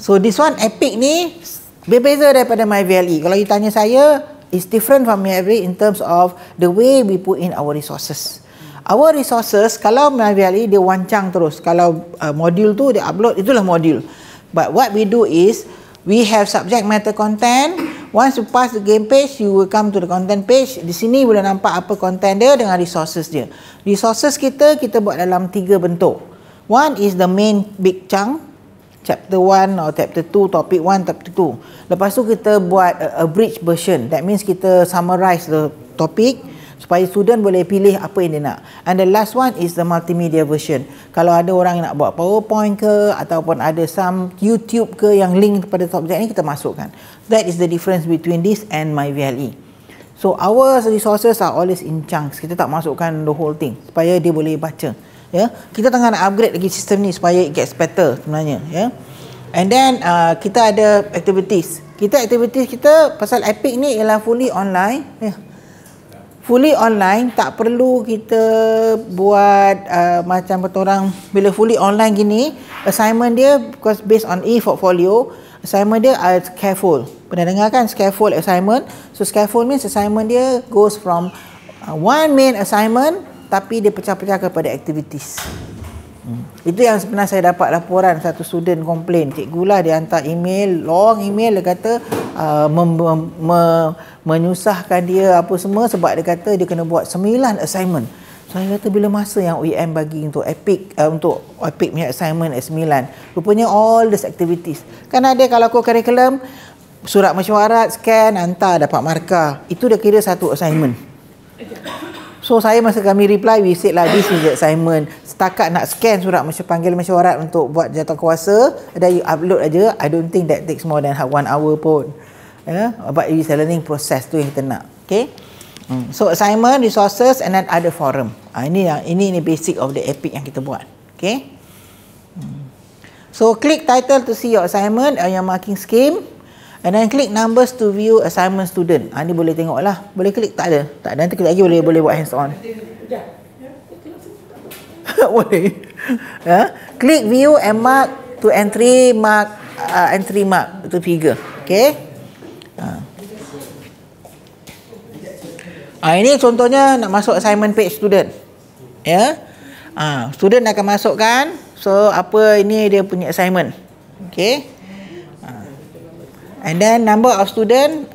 [SPEAKER 1] So this one Epic ni berbeza daripada MyVLE. Kalau you tanya saya, it's different from MyVLE in terms of the way we put in our resources. Our resources, kalau MyVLE dia wancang terus. Kalau modul tu dia upload, itulah modul. But what we do is we have subject matter content. Once you pass the game page, you will come to the content page. Di sini boleh nampak apa content dia dengan resources dia. Resources kita buat dalam 3 bentuk. One is the main big chunk, chapter 1 or chapter 2, topic 1, chapter 2. Lepas tu kita buat a abridged version. That means kita summarize the topic supaya student boleh pilih apa yang dia nak. And the last one is the multimedia version. Kalau ada orang yang nak buat PowerPoint ke ataupun ada some YouTube ke yang link kepada subjek ni, kita masukkan. That is the difference between this and MyVLE. So our resources are always in chunks. Kita tak masukkan the whole thing supaya dia boleh baca. Ya, kita tengah nak upgrade lagi sistem ni supaya it gets better sebenarnya. Ya. And then kita ada activities. Activities kita pasal Epic ni ialah fully online. Ya. Fully online, tak perlu kita buat macam kata orang bila fully online gini, assignment dia because based on e-portfolio, assignment dia scaffold. Pernah dengar kan scaffold assignment? So scaffold means assignment dia goes from one main assignment tapi dia pecah-pecah kepada activities. Itu yang sebenarnya saya dapat laporan satu student komplain. Cikgu lah dia hantar email, long email, dia kata menyusahkan dia apa semua sebab dia kata dia kena buat 9 assignment. So saya kata bila masa yang OEM bagi untuk Epic punya assignment 9. Rupanya all these activities. Kan ada kalau co-curriculum surat mesyuarat, scan, hantar dapat markah. Itu dah kira satu assignment. So saya masa kami reply, we said lah this is the assignment. Setakat nak scan surat panggil mesyuarat untuk buat jawatankuasa, dan you upload aja. I don't think that takes more than 1 hour pun. But it's a learning process tu yang kita nak. Okay. So assignment, resources and then ada forum. Ini basic of the Epic yang kita buat. Okay. So click title to see your assignment or your marking scheme. And then click numbers to view assignment student. Ni boleh tengok lah. Boleh klik? Tak ada. Nanti klik lagi boleh buat hands on. Boleh. Click view and mark to entry mark. Itu figure. Okay. Ini contohnya nak masuk assignment page student. Ya. Student akan masukkan. So apa ini dia punya assignment. Okay. And then number of student,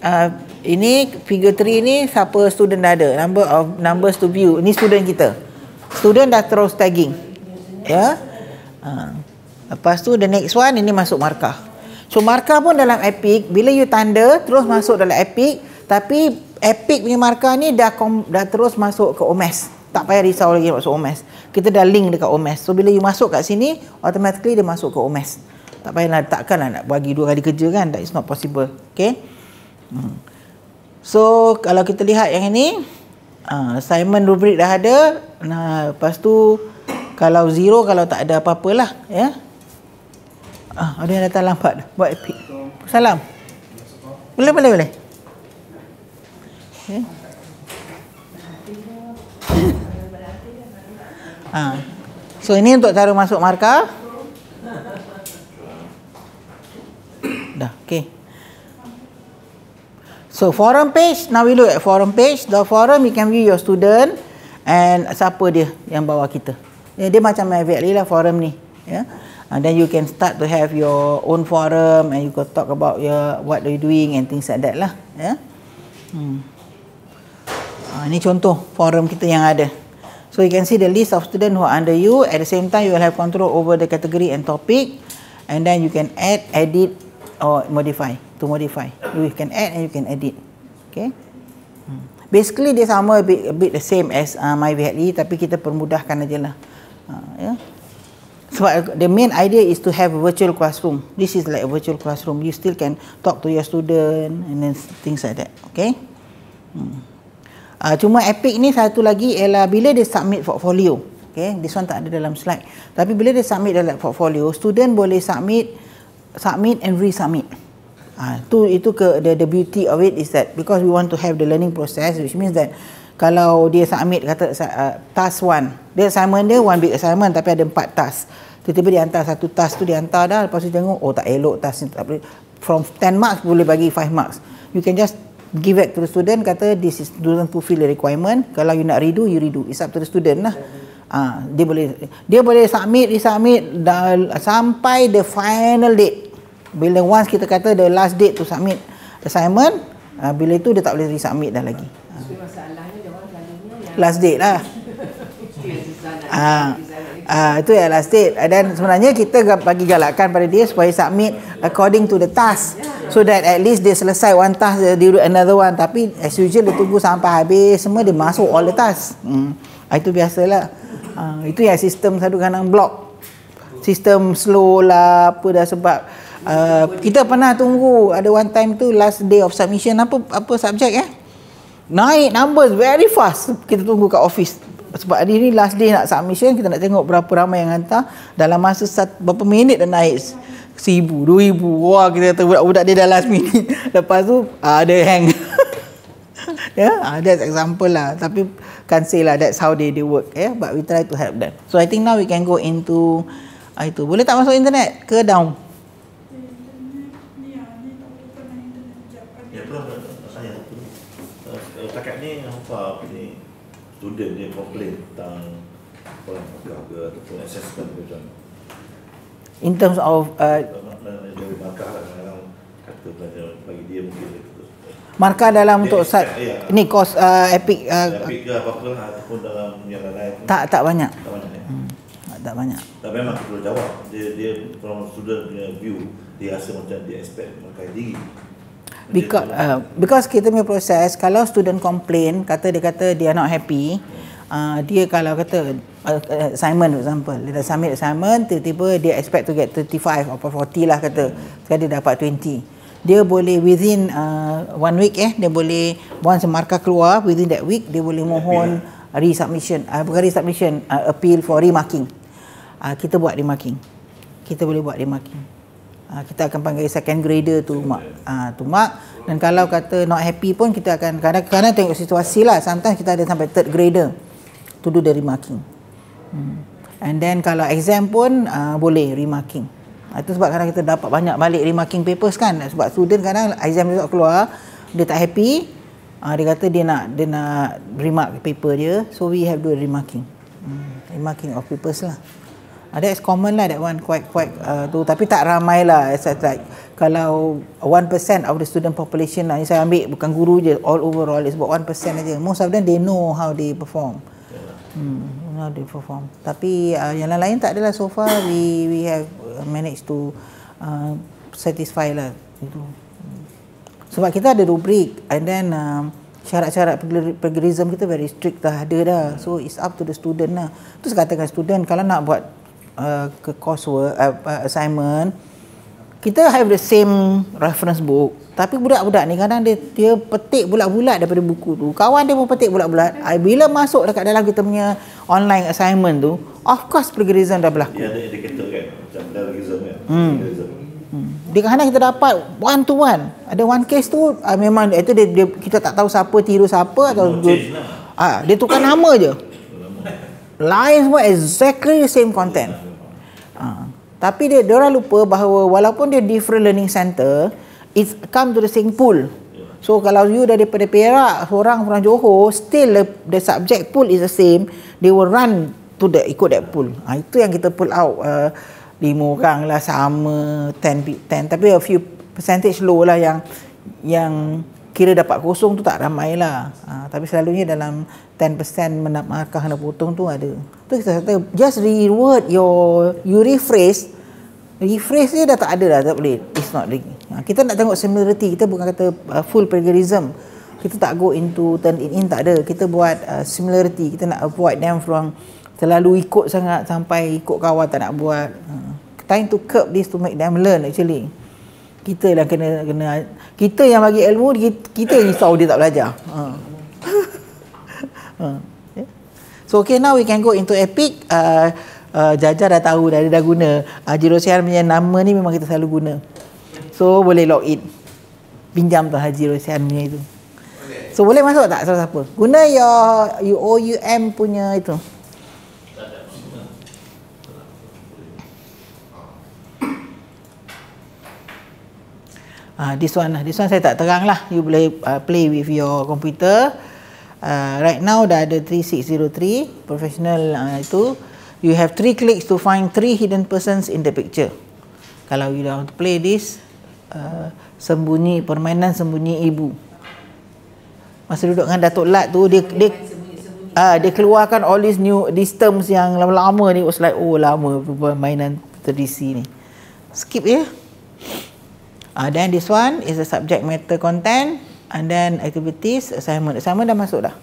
[SPEAKER 1] ini figure 3 ni siapa student dah ada. Number of numbers to view. Ini student kita. Student dah terus tagging. Ya. Lepas tu the next one ini masuk markah. So markah pun dalam Epic, bila you tanda terus masuk dalam Epic, tapi Epic punya markah ni dah terus masuk ke OMS. Tak payah risau lagi masuk OMS. Kita dah link dekat OMS. So bila you masuk kat sini, automatically dia masuk ke OMS. Tak payahlah, takkanlah nak bagi 2 kali kerja kan. That is not possible. Okay. So kalau kita lihat yang ini, assignment rubrik dah ada. Nah, lepas tu kalau 0, kalau tak ada apa-apalah, ya. Ada yang datang lambat buat Epic. Salam. Boleh. Okay. So ini untuk cara masuk markah. Dah, okay. So forum page, now we look at forum page. The forum, you can view your student and siapa dia yang bawa kita. Dia macam MyVietly lah forum ni, ya. And then you can start to have your own forum and you can talk about what are you doing and things like that lah, ya. Ini contoh forum kita yang ada. So you can see the list of students who are under you. At the same time, you will have control over the category and topic, and then you can add, edit, or modify. To modify, you can add and you can edit. Okay. Basically dia sama a bit the same as MyVietly, tapi kita permudahkan aja lah. Yeah. So the main idea is to have a virtual classroom. This is like a virtual classroom. You still can talk to your student and then things like that. Okay. Cuma Epic ni satu lagi ialah bila dia submit portfolio. Okay, this one tak ada dalam slide. Tapi bila dia submit dalam portfolio, student boleh submit and resubmit. Itu the beauty of it is that because we want to have the learning process, which means that kalau dia submit kata task 1, dia assignment dia one big assignment tapi ada 4 task. Tiba-tiba dia hantar satu task tu, dia hantar dah, lepas tu tengok tak elok task ni, tak boleh, from 10 marks boleh bagi 5 marks. You can just give back to the student, kata this is student fulfill the requirement. Kalau you nak redo, you redo. It's up to the student lah. Dia boleh resubmit sampai the final date. Bila once kita kata the last date to submit assignment, bila itu dia tak boleh resubmit dah lagi.
[SPEAKER 3] Masalahnya dia orang selalunya yang
[SPEAKER 1] last date lah. Itu ya last date. Dan sebenarnya kita bagi galakan pada dia supaya submit according to the task, so that at least dia selesai one task, dia do another one. Tapi as usual dia tunggu sampai habis semua, dia masuk all the task. Itu biasalah. Itu yang sistem satu kadang block, sistem slow lah apa dah, sebab kita pernah tunggu ada one time tu last day of submission apa subjek naik numbers very fast. Kita tunggu kat office sebab hari ni last day nak submission, kita nak tengok berapa ramai yang hantar. Dalam masa berapa minit dah naik 1,000, 2,000. Wah, kita kata budak-budak dia dah last minute. Lepas tu ada hang. That's example lah, tapi can't say lah that's how they work, but we try to help them. So I think now we can go into itu. Boleh tak masuk internet ke down?
[SPEAKER 4] Setakat ni apa ni student dia komplain tentang pola markah ke ataupun assessment ke macam
[SPEAKER 1] in terms of
[SPEAKER 4] dari markah lah, kadang-kadang kata pelajar bagi dia mungkin
[SPEAKER 1] markah dalam untuk ni course Epic
[SPEAKER 4] Epic ke apa-apa lah, ataupun dalam yang lain
[SPEAKER 1] tak banyak. Tak banyak.
[SPEAKER 4] Tapi memang kita boleh jawab. Dia from student punya view, dia rasa macam dia expect markah tinggi.
[SPEAKER 1] Because kita punya proses, kalau student complain, dia kata dia not happy, dia kalau kata assignment for example, dia dah submit assignment, tiba-tiba dia expect to get 35 atau 40 lah kata, sekarang dia dapat 20. Dia boleh within 1 week dia boleh, once markah keluar within that week, dia boleh mohon resubmission, bukan resubmission, appeal for remarking. Kita buat remarking. Kita boleh buat remarking. Kita akan panggil second grader tu mark. Dan kalau kata not happy pun kita akan kadang-kadang tengok situasi lah. Sometimes kita ada sampai third grader to do the remarking. And then kalau exam pun boleh remarking. Itu sebab kadang kita dapat banyak balik remarking papers kan. Sebab student kadang exam result keluar, dia tak happy. Dia kata dia nak remark paper dia. So we have do remarking. Remarking of papers lah. That's common lah, that one quite tu, tapi tak ramai lah. It's like kalau 1% of the student population lah, saya ambil bukan guru je, all overall it's about 1% aja. Most of them they know how they perform. How they perform. Tapi yang lain tak adalah so far we have managed to satisfy lah itu. Sebab kita ada rubrik and then syarat-syarat plagiarism kita very strict dah ada dah. So it's up to the student lah. Terus katakan student kalau nak buat ke coursework assignment, kita have the same reference book. Tapi budak-budak ni kadang dia petik bulat-bulat daripada buku tu. Kawan dia pun petik bulat-bulat. Bila masuk dekat dalam kita punya online assignment tu, of course plagiarism dah berlaku.
[SPEAKER 4] Dia ada indicator kan, macam plagiarism kan.
[SPEAKER 1] Dia kadang kita dapat one to one. Ada one case tu memang itu dia kita tak tahu siapa tiru siapa atau dia tukar nama je. Lain semua exactly the same content. Tapi dia orang lupa bahawa walaupun dia different learning center, it's come to the same pool. So kalau you daripada Perak, orang Johor, still the subject pool is the same, they will run to ikut that pool. Itu yang kita pull out 5 orang lah sama 10 tapi a few percentage low lah yang kira dapat kosong tu tak ramai lah. Tapi selalunya dalam 10% markah kena potong tu ada. Tu kita kata just reword you rephrase dia dah tak ada dah, tak boleh. It's not really. Kita nak tengok similarity, kita bukan kata full plagiarism. Kita tak go into turn in tak ada. Kita buat similarity, kita nak avoid them from terlalu ikut sangat sampai ikut kawan tak nak buat. Trying to curb this to make them learn actually. Kita lah kena kita yang bagi ilmu, kita yang risau dia tak belajar. So okay, now we can go into Epic. Jaja dah tahu dah guna Haji Rosyan punya nama ni, memang kita selalu guna. So boleh log in, pinjam tu Haji Rosyan punya itu. So boleh masuk tak siapa-siapa? Guna your OUM punya itu. This one saya tak terang lah. You boleh play with your computer. Right now dah ada 3603 professional itu. You have 3 clicks to find 3 hidden persons in the picture. Kalau you dah play this, permainan sembunyi ibu. Masa duduk dengan Datuk Lat tu, dia keluarkan all these terms yang lama-lama ni. Was like, oh lama permainan tradisi ni. Skip ya. Then this one is the subject matter content, and then activities, assignment dah masuk dah.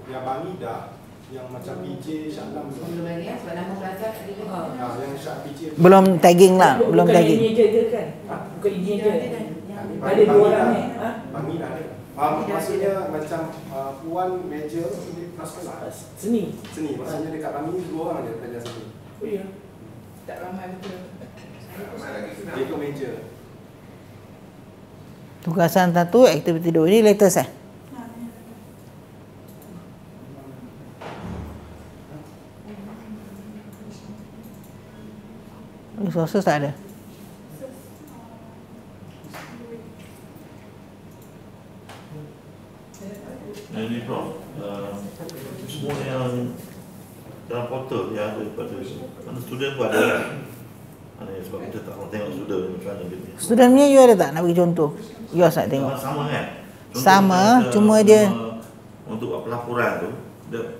[SPEAKER 8] Yang Bangi dah, yang macam PJ Syaklam belum lagi sebab nama pelajar yang Syak PJ
[SPEAKER 1] belum tagging lah, belum tagging.
[SPEAKER 5] Bukan ini je kan? Bukan ini je. Ada 2 orang ni.
[SPEAKER 8] Bangi dah ada. Maksudnya macam Puan Major kelas kelas
[SPEAKER 5] Seni.
[SPEAKER 8] Maksudnya dekat Bangi 2 orang je pelajar seni.
[SPEAKER 5] Oh ya. Tak ramai betul.
[SPEAKER 8] Dia tu Major.
[SPEAKER 1] Tugasan 1, aktiviti 2 ni latest Resources tak ada.
[SPEAKER 4] Ini Prof, semua yang dalam portal yang ada pada mana student pun ada kan? Sebab kita tak nak tengok student macam mana dia.
[SPEAKER 1] Student punya you ada tak nak bagi contoh? You nak tengok?
[SPEAKER 4] Sama kan?
[SPEAKER 1] Sama, cuma dia
[SPEAKER 4] untuk pelaporan tu,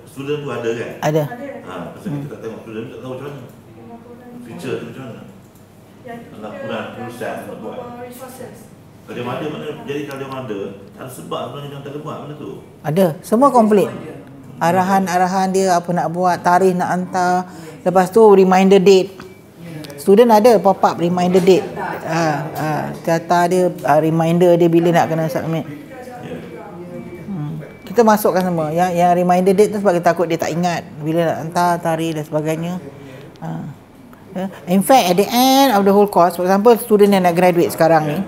[SPEAKER 4] student tu ada kan?
[SPEAKER 1] Ada.
[SPEAKER 4] Pasal kita tak tengok student, tak tahu macam mana. Feature tu macam mana? Laporan perusahaan nak buat. Kalau dia ada mana, jadi kalau dia ada, ada sebab sebenarnya yang tak ada buat mana tu?
[SPEAKER 1] Ada, semua komplit. Arahan-arahan dia apa nak buat, tarikh nak hantar. Lepas tu reminder date. Student ada pop up reminder date. Data dia, reminder dia bila nak kena submit. Kita masukkan semua. Yang reminder date tu sebab kita takut dia tak ingat bila nak hantar, tarikh dan sebagainya. In fact, at the end of the whole course, for example, student yang nak graduate sekarang ni,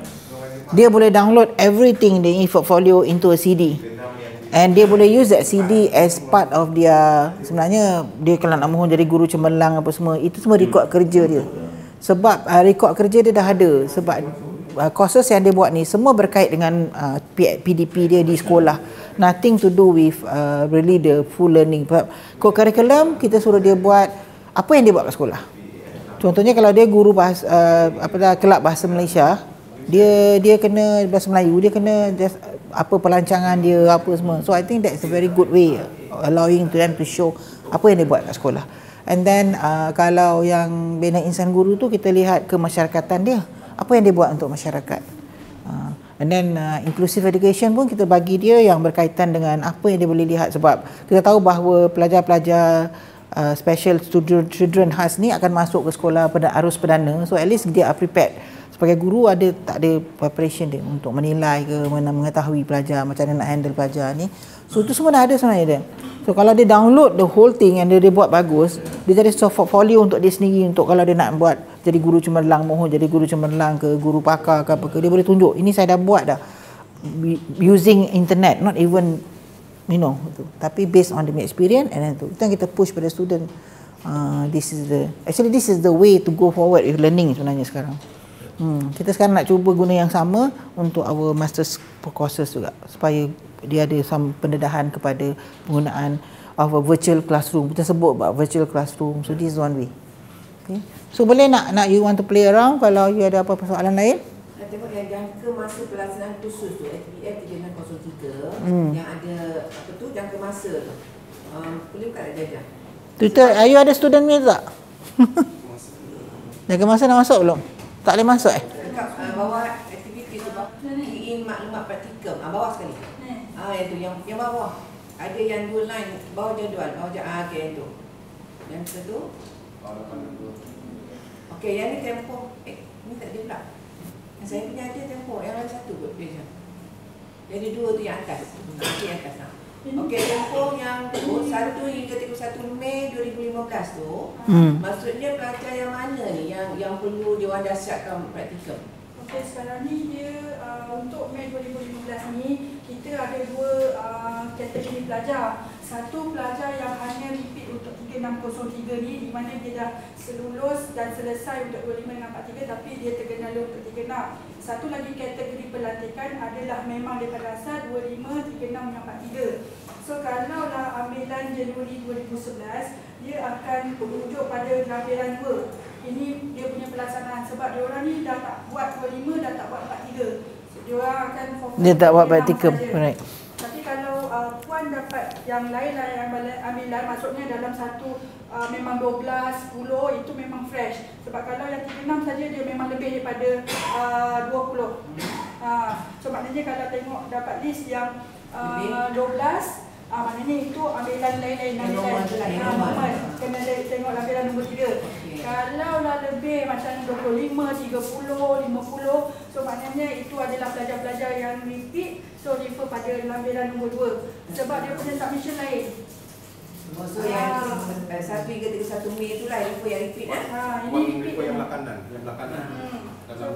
[SPEAKER 1] dia boleh download everything in portfolio into a CD. And dia boleh use that CD as part of dia. Sebenarnya dia kalau nak mohon jadi guru cemerlang apa semua, itu semua record kerja dia. Sebab record kerja dia dah ada. Sebab courses yang dia buat ni semua berkait dengan PDP dia di sekolah. Nothing to do with really the full learning. Co-curriculum kita suruh dia buat apa yang dia buat kat sekolah. Contohnya kalau dia guru kelab bahasa Malaysia, Dia kena bahasa Melayu, dia kena just, apa pelancangan dia, apa semua. So I think that's a very good way allowing to them to show apa yang dia buat kat sekolah. And then kalau yang bina insan guru tu, kita lihat kemasyarakatan dia, apa yang dia buat untuk masyarakat. And then inclusive education pun kita bagi dia yang berkaitan dengan apa yang dia boleh lihat, sebab kita tahu bahawa pelajar-pelajar special children khas ni akan masuk ke sekolah pada arus perdana. So at least dia are prepared. Sebagai guru tak ada preparation dia untuk menilai ke mengetahui pelajar, macam mana nak handle pelajar ni. So itu semua dah ada sebenarnya dia. So kalau dia download the whole thing and dia buat bagus, dia jadi soft portfolio untuk dia sendiri, untuk kalau dia nak buat jadi guru cemerlang, mohon jadi guru cemerlang ke, guru pakar ke apa ke, dia boleh tunjuk ini saya dah buat dah using internet, not even tapi based on the experience. And then tu itu yang kita push pada student. This is the way to go forward with learning sebenarnya sekarang. Kita sekarang nak cuba guna yang sama untuk our master's courses juga, supaya dia ada some pendedahan kepada penggunaan of a virtual classroom. Kita sebut about virtual classroom. So this is one way. Okay. So boleh nak you want to play around kalau you ada apa persoalan lain?
[SPEAKER 3] Nak tengok yang jangka masa pelaksanaan khusus tu, SPF 3603 yang ada apa tu jangka masa tu. Boleh buka tak Jajah?
[SPEAKER 1] Twitter, you ada student ni tak? Jangka masa nak masuk belum? Tak boleh masuk
[SPEAKER 3] Dekat bawah aktiviti tu, key in maklumat praktikum. Bawah sekali. Yang tu, yang bawah. Ada yang 2 line, bawah jadual, okay, yang tu. Yang tu. Okey, yang ni tempoh. Ni tak ada pula. Yang saya punya ada tempoh, yang ada satu kot dia. Jadi 2 tu yang atas. Yang atas lah. Okey, tempoh yang 1 hingga 31 Mei 2015 tu, maksudnya pelajar yang mana ni yang perlu Dewan dahsyatkan praktikum?
[SPEAKER 2] Okey, sekarang ni dia untuk Mei 2015 ni kita ada 2 kategori pelajar. Satu pelajar yang hanya repeat untuk 3603 ni, di mana dia dah lulus dan selesai untuk 25 dengan 43 tapi dia tergendala untuk 36. Satu lagi kategori pelantikan adalah memang daripada asal 25, 36 dengan 43. So kalau lah ambilan Januari 2011, dia akan merujuk pada lampiran 2. Ini dia punya pelaksanaan sebab dia orang ni dah tak buat 25, dah tak buat 43. So dia orang akan fokus
[SPEAKER 1] dia tak buat praktikum. Right.
[SPEAKER 2] Tapi kalau puan dapat yang lain lah yang ambilan, maksudnya dalam satu memang 12, 10 itu memang fresh. Sebab kalau yang 36 saja dia memang lebih daripada 20. So maknanya kalau tengok dapat list yang 12, maknanya itu ambilan lain-lain. Normal. Kena tengok ambilan nombor 3. Kalau lah lebih macam 25, 30, 50, so maknanya itu adalah pelajar-pelajar yang repeat. So refer pada lampiran nombor 2 sebab dia punya submission lain.
[SPEAKER 3] So yang 1 hingga 31 Mei itulah info yang repeat
[SPEAKER 2] ini repeat
[SPEAKER 8] yang belakangan. Dalam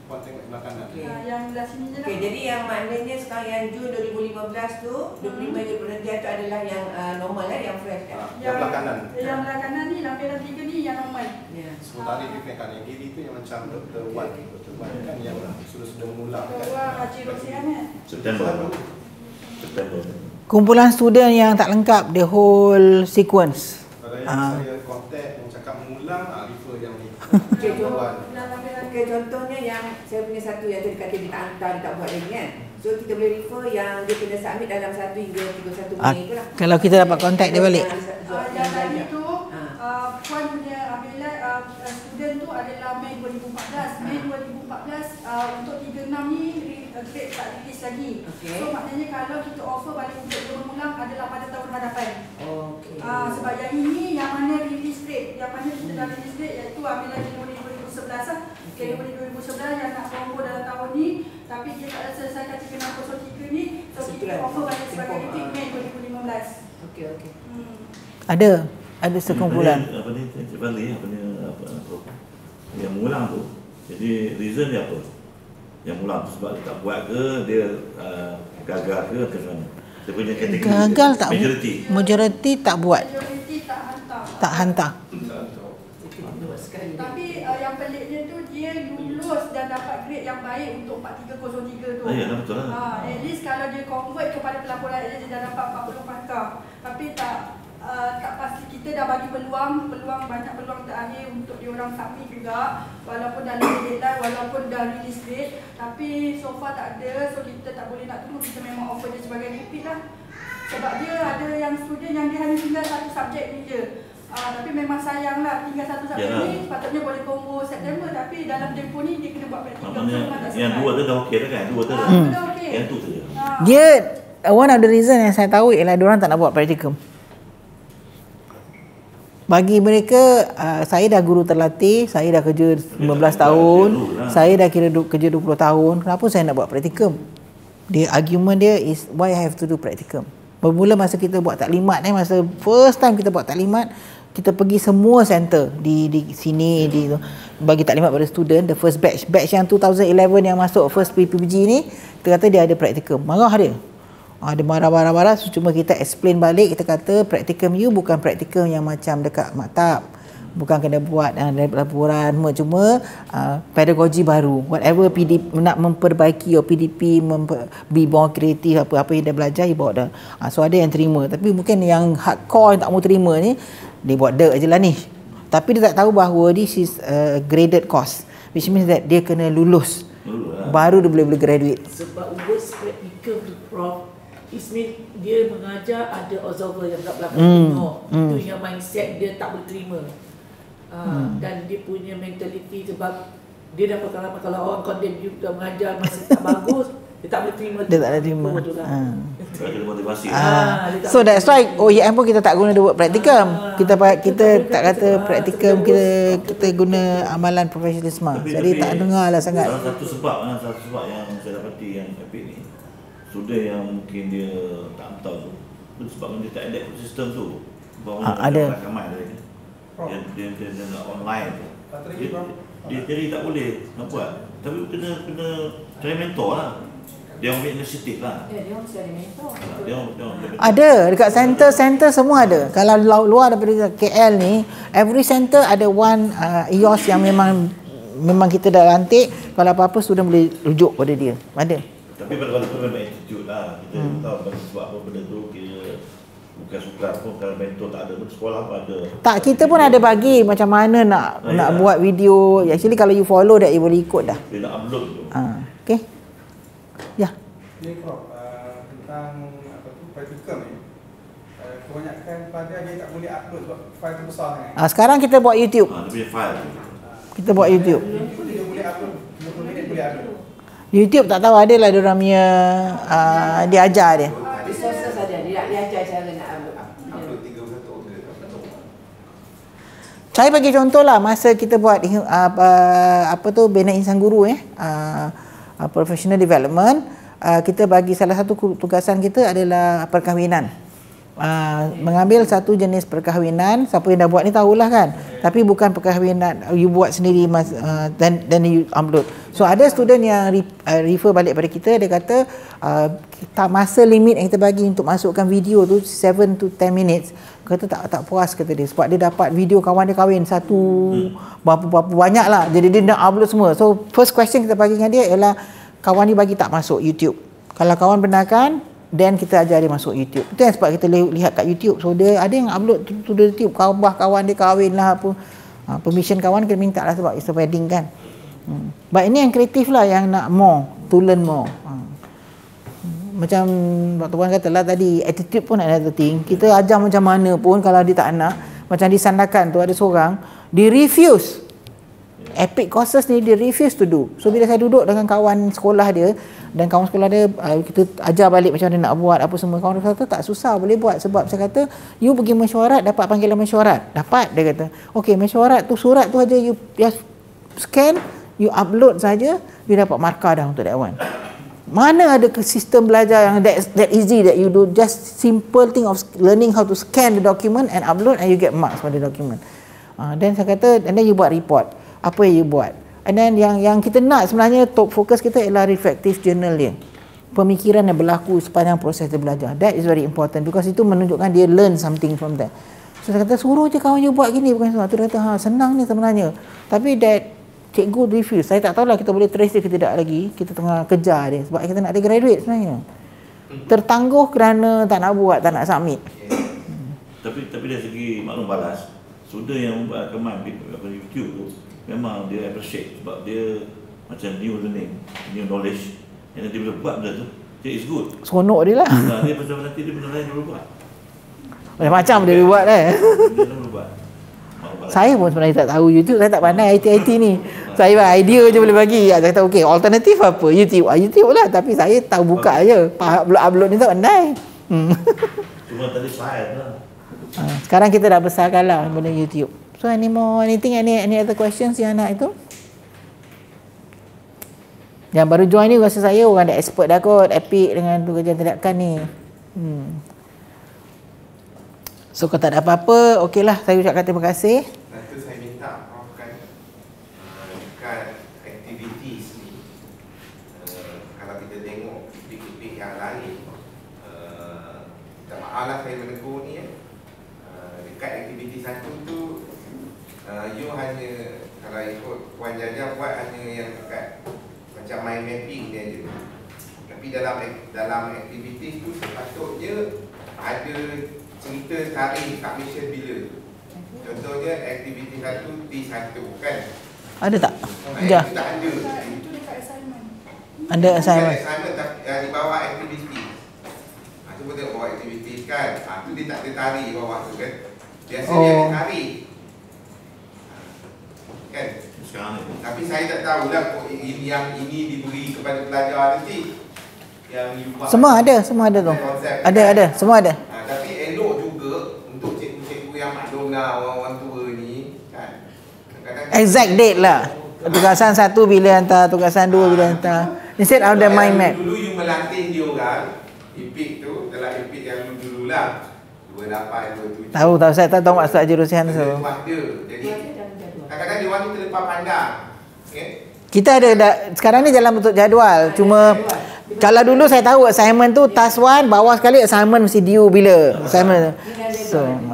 [SPEAKER 8] konteks belakangan.
[SPEAKER 2] Yang belah sini je lah.
[SPEAKER 3] Okey, jadi yang maknanya sekarang yang Jun 2015 tu 25 Hingga perhentian tu adalah yang normal yang fresh kan?
[SPEAKER 8] Yang belakangan.
[SPEAKER 2] Yang belakangan ni lampiran 3 ni yang normal.
[SPEAKER 8] Sementara dia kan yang kiri tu yang macam Dr. Wan kan yang sudah mengulang kan.
[SPEAKER 2] Haji Rosian kan?
[SPEAKER 4] September.
[SPEAKER 1] Kumpulan student yang tak lengkap the whole sequence.
[SPEAKER 8] Kalau yang saya kontak yang cakap mengulang, refer yang ni.
[SPEAKER 3] Okey, contohnya yang saya punya satu yang tadi kata dia tak hantar, dia tak buat lagi kan. So kita boleh refer yang dia kena submit dalam 1 hingga 31 Mei tu lah.
[SPEAKER 1] Kalau kita dapat kontak dia balik.
[SPEAKER 2] Yang tadi tu puan punya ambilan student tu adalah Mei 2014. Mei 2014 untuk 36 ni grade tak release lagi. So maknanya kalau kita offer balik untuk dia mengulang adalah pada tahun hadapan. Sebab yang ini yang mana release grade, yang mana kita dah release grade iaitu ambilan Januari 2011 lah. Januari 2011 yang nak combo dalam tahun ni tapi dia tak ada selesaikan 3603 ni, so kita offer balik sebagai repeat Mei 2015.
[SPEAKER 3] Okey.
[SPEAKER 1] Ada sekumpulan.
[SPEAKER 4] Apa ni yang mengulang tu. Jadi reason dia apa? Yang mengulang tu sebab dia tak buat ke, dia gagal ke mana? Dia punya kategori
[SPEAKER 1] gagal tak?
[SPEAKER 4] Majority
[SPEAKER 1] tak buat.
[SPEAKER 2] Majority
[SPEAKER 1] tak hantar.
[SPEAKER 2] Tapi yang peliknya tu dia lulus dan dapat grade yang baik untuk 4303 tu.
[SPEAKER 4] Ya, betul lah.
[SPEAKER 2] At least kalau dia convert kepada pelaporan dia dah dapat 40 markah. Tapi tak pasti kita kita dah bagi peluang banyak peluang terakhir untuk diorang submit juga, walaupun dah deadline, walaupun dah release date, tapi so far tak ada. So kita tak boleh nak tunggu, kita memang offer dia sebagai repeat lah. Sebab dia ada yang student yang dia hanya tinggal satu subjek ni je. Tapi memang sayang lah, tinggal satu subjek ni patutnya boleh combo September, tapi dalam tempoh ni dia kena buat praktikal.
[SPEAKER 4] Yang dua tu dah okey dah kan? Dua tu dah. Yang tu saja.
[SPEAKER 1] Dia one of the reason yang saya tahu ialah diorang tak nak buat praktikum. Bagi mereka, saya dah guru terlatih, saya dah kerja 15 tahun, saya dah kira kerja 20 tahun, kenapa saya nak buat praktikum? Dia argument dia is why I have to do praktikum. Bermula masa kita buat taklimat ni, masa first time kita buat taklimat, kita pergi semua center di sini bagi taklimat pada student, the first batch yang 2011 yang masuk first PPG ni, kita kata dia ada praktikum. Marah dia. Dia marah-marah, cuma kita explain balik, kita kata praktikum you bukan praktikum yang macam dekat maktab, bukan kena buat laporan, cuma pedagogi baru, whatever PDP nak memperbaiki your PDP, be more kreatif, apa yang dia belajar you bawa dah. So ada yang terima, tapi mungkin yang hardcore yang tak mau terima ni, dia buat dek je lah ni, tapi dia tak tahu bahawa this is graded course, which means that dia kena lulus baru dia boleh graduate.
[SPEAKER 5] Sebab worst practical tu Prof, it means dia mengajar ada observer yang kat belakang tengok. Itu yang mindset dia tak boleh terima. Dan dia punya mentality, sebab dia dah pengalaman kalau orang condemn you dah mengajar masih tak bagus, dia tak boleh terima.
[SPEAKER 1] Dia tak boleh terima.
[SPEAKER 4] Ada motivasi.
[SPEAKER 1] So that's why OEM pun kita tak guna the word practicum. Kita tak kata practicum, kita guna amalan profesionalisme. Jadi tak dengar lah sangat.
[SPEAKER 4] Salah satu sebab yang saya dapati yang epic ni, student yang mungkin dia tak tahu tu sebab dia tak adapt sistem tu.
[SPEAKER 1] Ada.
[SPEAKER 4] Dia nak online tu. Dia jadi tak boleh nak buat. Tapi kena cari mentor lah. Dia ambil inisiatif lah.
[SPEAKER 3] Dia mesti ada mentor.
[SPEAKER 1] Ada dekat center semua ada. Kalau luar daripada KL ni, every center ada one EOS yang memang kita dah lantik. Kalau apa-apa student boleh rujuk pada dia. Ada.
[SPEAKER 4] Tapi pada tu memang attitude lah. Kita tahu sebab apa benda tu kita bukan sukar pun, kalau mentor tak ada pun sekolah pun ada. Tak,
[SPEAKER 1] kita pun ada bagi macam mana nak buat video. Actually kalau you follow that, you boleh ikut dah.
[SPEAKER 4] Dia nak upload tu.
[SPEAKER 1] Okay. Ya.
[SPEAKER 8] Ini Prof, tentang praktikum ni, kebanyakan pelajar dia tak boleh upload sebab file tu besar sangat.
[SPEAKER 1] Sekarang kita buat YouTube.
[SPEAKER 4] Dia punya file.
[SPEAKER 1] Kita buat YouTube.
[SPEAKER 8] Dia boleh upload 20 minit boleh upload.
[SPEAKER 1] YouTube tak tahu, ada lah diorang punya dia ajar dia.
[SPEAKER 3] Resources ada, dia ajar cara nak upload.
[SPEAKER 1] Saya bagi contoh lah, masa kita buat Bina Insan Guru professional development, kita bagi salah satu tugasan kita adalah perkahwinan. Mengambil satu jenis perkahwinan, siapa yang dah buat ni tahulah kan, tapi bukan perkahwinan you buat sendiri dan you upload. So ada student yang refer balik pada kita, dia kata masa limit yang kita bagi untuk masukkan video tu 7 to 10 minutes, kata tak puas kata dia, sebab dia dapat video kawan dia kahwin satu berapa banyak lah, jadi dia nak upload semua. So first question kita bagi dengan dia ialah, kawan ni bagi tak masuk YouTube, kalau kawan benarkan, then kita ajar dia masuk YouTube. Itu yang sebab kita lihat kat YouTube. So dia ada yang upload to YouTube, kawan dia kahwin lah apa. Permission kawan kena minta lah sebab it's a wedding kan. But ini yang kreatif lah, yang nak more, to learn more. Macam Dr. Wan kata lah tadi, attitude pun another thing. Kita ajar macam mana pun kalau dia tak nak. Macam di Sandakan tu ada seorang, dia refuse. Epic courses ni dia refuse to do. So bila saya duduk dengan kawan sekolah dia, dan kawan sekolah dia, kita ajar balik macam mana nak buat apa semua, kawan dia kata tak susah, boleh buat. Sebab saya kata, you pergi mesyuarat dapat panggilan mesyuarat. Dapat, dia kata. Okay, mesyuarat tu, surat tu aja you just scan, you upload saja, you dapat markah dah untuk that one. Mana ada sistem belajar yang that easy that you do just simple thing of learning how to scan the document and upload and you get marks for the document. Then saya kata, and then you buat report. Apa yang you buat? And then yang kita nak sebenarnya, top fokus kita ialah reflective journal dia. Pemikiran yang berlaku sepanjang proses dia belajar. That is very important because itu menunjukkan dia learn something from that. So saya kata, suruh je kawan you buat gini, bukan semua. Tu dia kata, senang ni sebenarnya. Tapi that cikgu refuse. Saya tak tahulah kita boleh trace dia ke tidak lagi. Kita tengah kejar dia sebab kita nak dia graduate sebenarnya. Tertangguh kerana tak nak buat, tak nak submit.
[SPEAKER 4] Tapi dari segi maklum balas, student yang membuat rakaman di YouTube tu memang dia appreciate sebab dia macam new learning, new knowledge. Yang dia boleh buat benda tu, dia is good.
[SPEAKER 1] Seronok dia lah.
[SPEAKER 4] Dia pasal nanti dia benda lain dia boleh buat.
[SPEAKER 1] Macam-macam dia boleh buat
[SPEAKER 4] Dia boleh buat.
[SPEAKER 1] Saya pun sebenarnya tak tahu YouTube, saya tak pandai IT ni. Saya idea je boleh bagi. Saya kata okey, alternatif apa? YouTube. YouTube lah, tapi saya tahu buka je. Upload ni tak pandai.
[SPEAKER 4] Cuma tadi slide lah.
[SPEAKER 1] Sekarang kita dah besarkan lah benda YouTube. So anything, any other questions yang nak itu? Yang baru join ni rasa saya orang dah expert dah kot Epic dengan tu kerjaan tindakan ni. So kalau tak ada apa-apa, okeylah saya ucapkan terima kasih.
[SPEAKER 6] Nanti saya minta Prof kan dekat activities ni, kalau kita tengok topik-topik yang lain, tak maaf lah saya menegur ni dekat aktiviti satu tu, you hanya, kalau ikut Puan Jaja buat hanya yang dekat macam mind mapping dia je. Tapi dalam aktiviti tu sepatutnya ada cerita tarikh submission bila. Contohnya aktiviti satu T1 kan.
[SPEAKER 1] Ada tak?
[SPEAKER 6] Itu tak ada.
[SPEAKER 2] Itu dekat assignment.
[SPEAKER 1] Ada assignment.
[SPEAKER 6] Assignment di bawah aktiviti. Cuba tengok bawah aktiviti kan. Tu dia tak ada tarikh bawah tu kan. Biasanya ada tarikh. Kan?
[SPEAKER 4] Sekarang ni.
[SPEAKER 6] Tapi saya tak tahulah yang ini diberi kepada pelajar nanti. Yang
[SPEAKER 1] semua ada tu. Ada, semua ada.
[SPEAKER 6] Tapi elok juga untuk cikgu-cikgu yang maklumlah orang-orang tua ni kan.
[SPEAKER 1] Exact date lah. Tugasan 1 bila hantar, tugasan 2 bila hantar. Instead of the mind map.
[SPEAKER 6] Dulu you melatih dia orang, EPIK tu, dalam EPIK yang dulu lah 28, 27.
[SPEAKER 1] Tahu saya tak tahu maksud jurusian tu.
[SPEAKER 6] Jadi kadang-kadang dia orang ni terlepas pandang. Okay?
[SPEAKER 1] Kita ada sekarang ni dalam bentuk jadual. Cuma kalau dulu saya tahu assignment tu task 1 bawah sekali assignment mesti due bila assignment.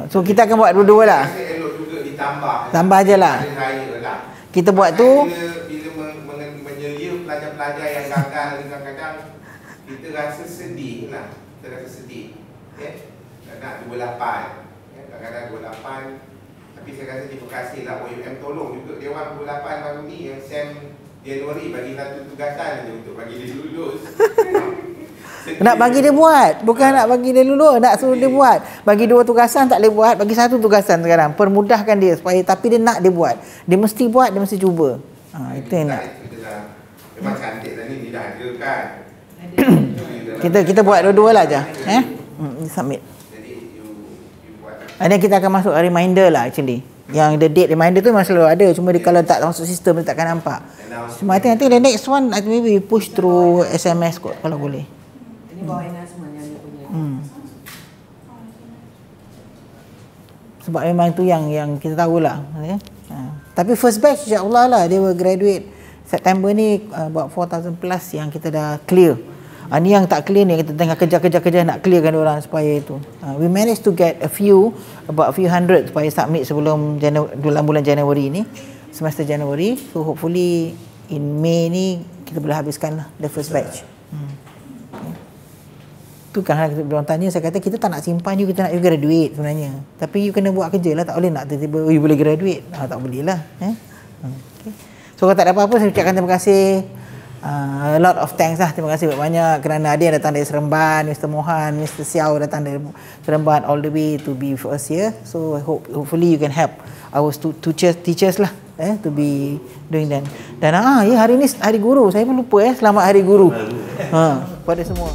[SPEAKER 1] So kita akan buat dua-dua lah.
[SPEAKER 6] Elok juga ditambah.
[SPEAKER 1] Tambah je lah. Kita buat tu
[SPEAKER 6] Bila menyelia pelajar-pelajar yang gagal, kadang-kadang kita rasa sedih lah. Kita rasa sedih. Okay? Nak 28. Kadang-kadang 28. Tapi saya rasa terima kasih lah OUM tolong juga dia orang 28 baru ni yang SEM Januari bagi satu tugasan je untuk bagi dia lulus.
[SPEAKER 1] nak bagi dia buat, bukan nak bagi dia lulus, nak suruh dia buat. Bagi 2 tugasan tak boleh buat, bagi 1 tugasan sekarang. Permudahkan dia supaya, tapi dia nak dia buat. Dia mesti buat, dia mesti cuba. Itu yang nak.
[SPEAKER 6] Memang cantik tadi ni dah ada kan.
[SPEAKER 1] kita buat dua-dua lah je. Submit.
[SPEAKER 6] Jadi you buat.
[SPEAKER 1] Ada kita akan masuk reminder lah actually. Yang the date reminder tu memang selalu ada. Cuma dia kalau tak masuk sistem dia takkan nampak. Cuma I think the next one maybe push through SMS kot kalau boleh.
[SPEAKER 3] Ini bawa announcement yang dia punya.
[SPEAKER 1] Sebab memang tu yang kita tahulah. Tapi first batch insya-Allah lah dia will graduate September ni about 4,000 plus yang kita dah clear. Ni yang tak clear ni kita tengah kerja nak clearkan dia orang supaya itu. We managed to get about a few hundred supaya submit sebelum dalam bulan Januari ni, semester Januari. So hopefully in May ni kita boleh habiskan lah the first batch. Tu kan kita orang tanya, saya kata kita tak nak simpan you, kita nak you graduate sebenarnya. Tapi you kena buat kerja lah, tak boleh nak tiba-tiba you boleh graduate. Tak boleh lah. Okay. So kalau tak ada apa-apa saya ucapkan terima kasih. A lot of thanks lah. Terima kasih banyak kerana ada yang datang dari Seremban, Mr. Mohan, Mr. Xiao datang dari Seremban all the way to be with us here. So hopefully you can help our teachers lah to be doing that. Dan hari ni hari guru. Saya pun lupa selamat hari guru pada semua.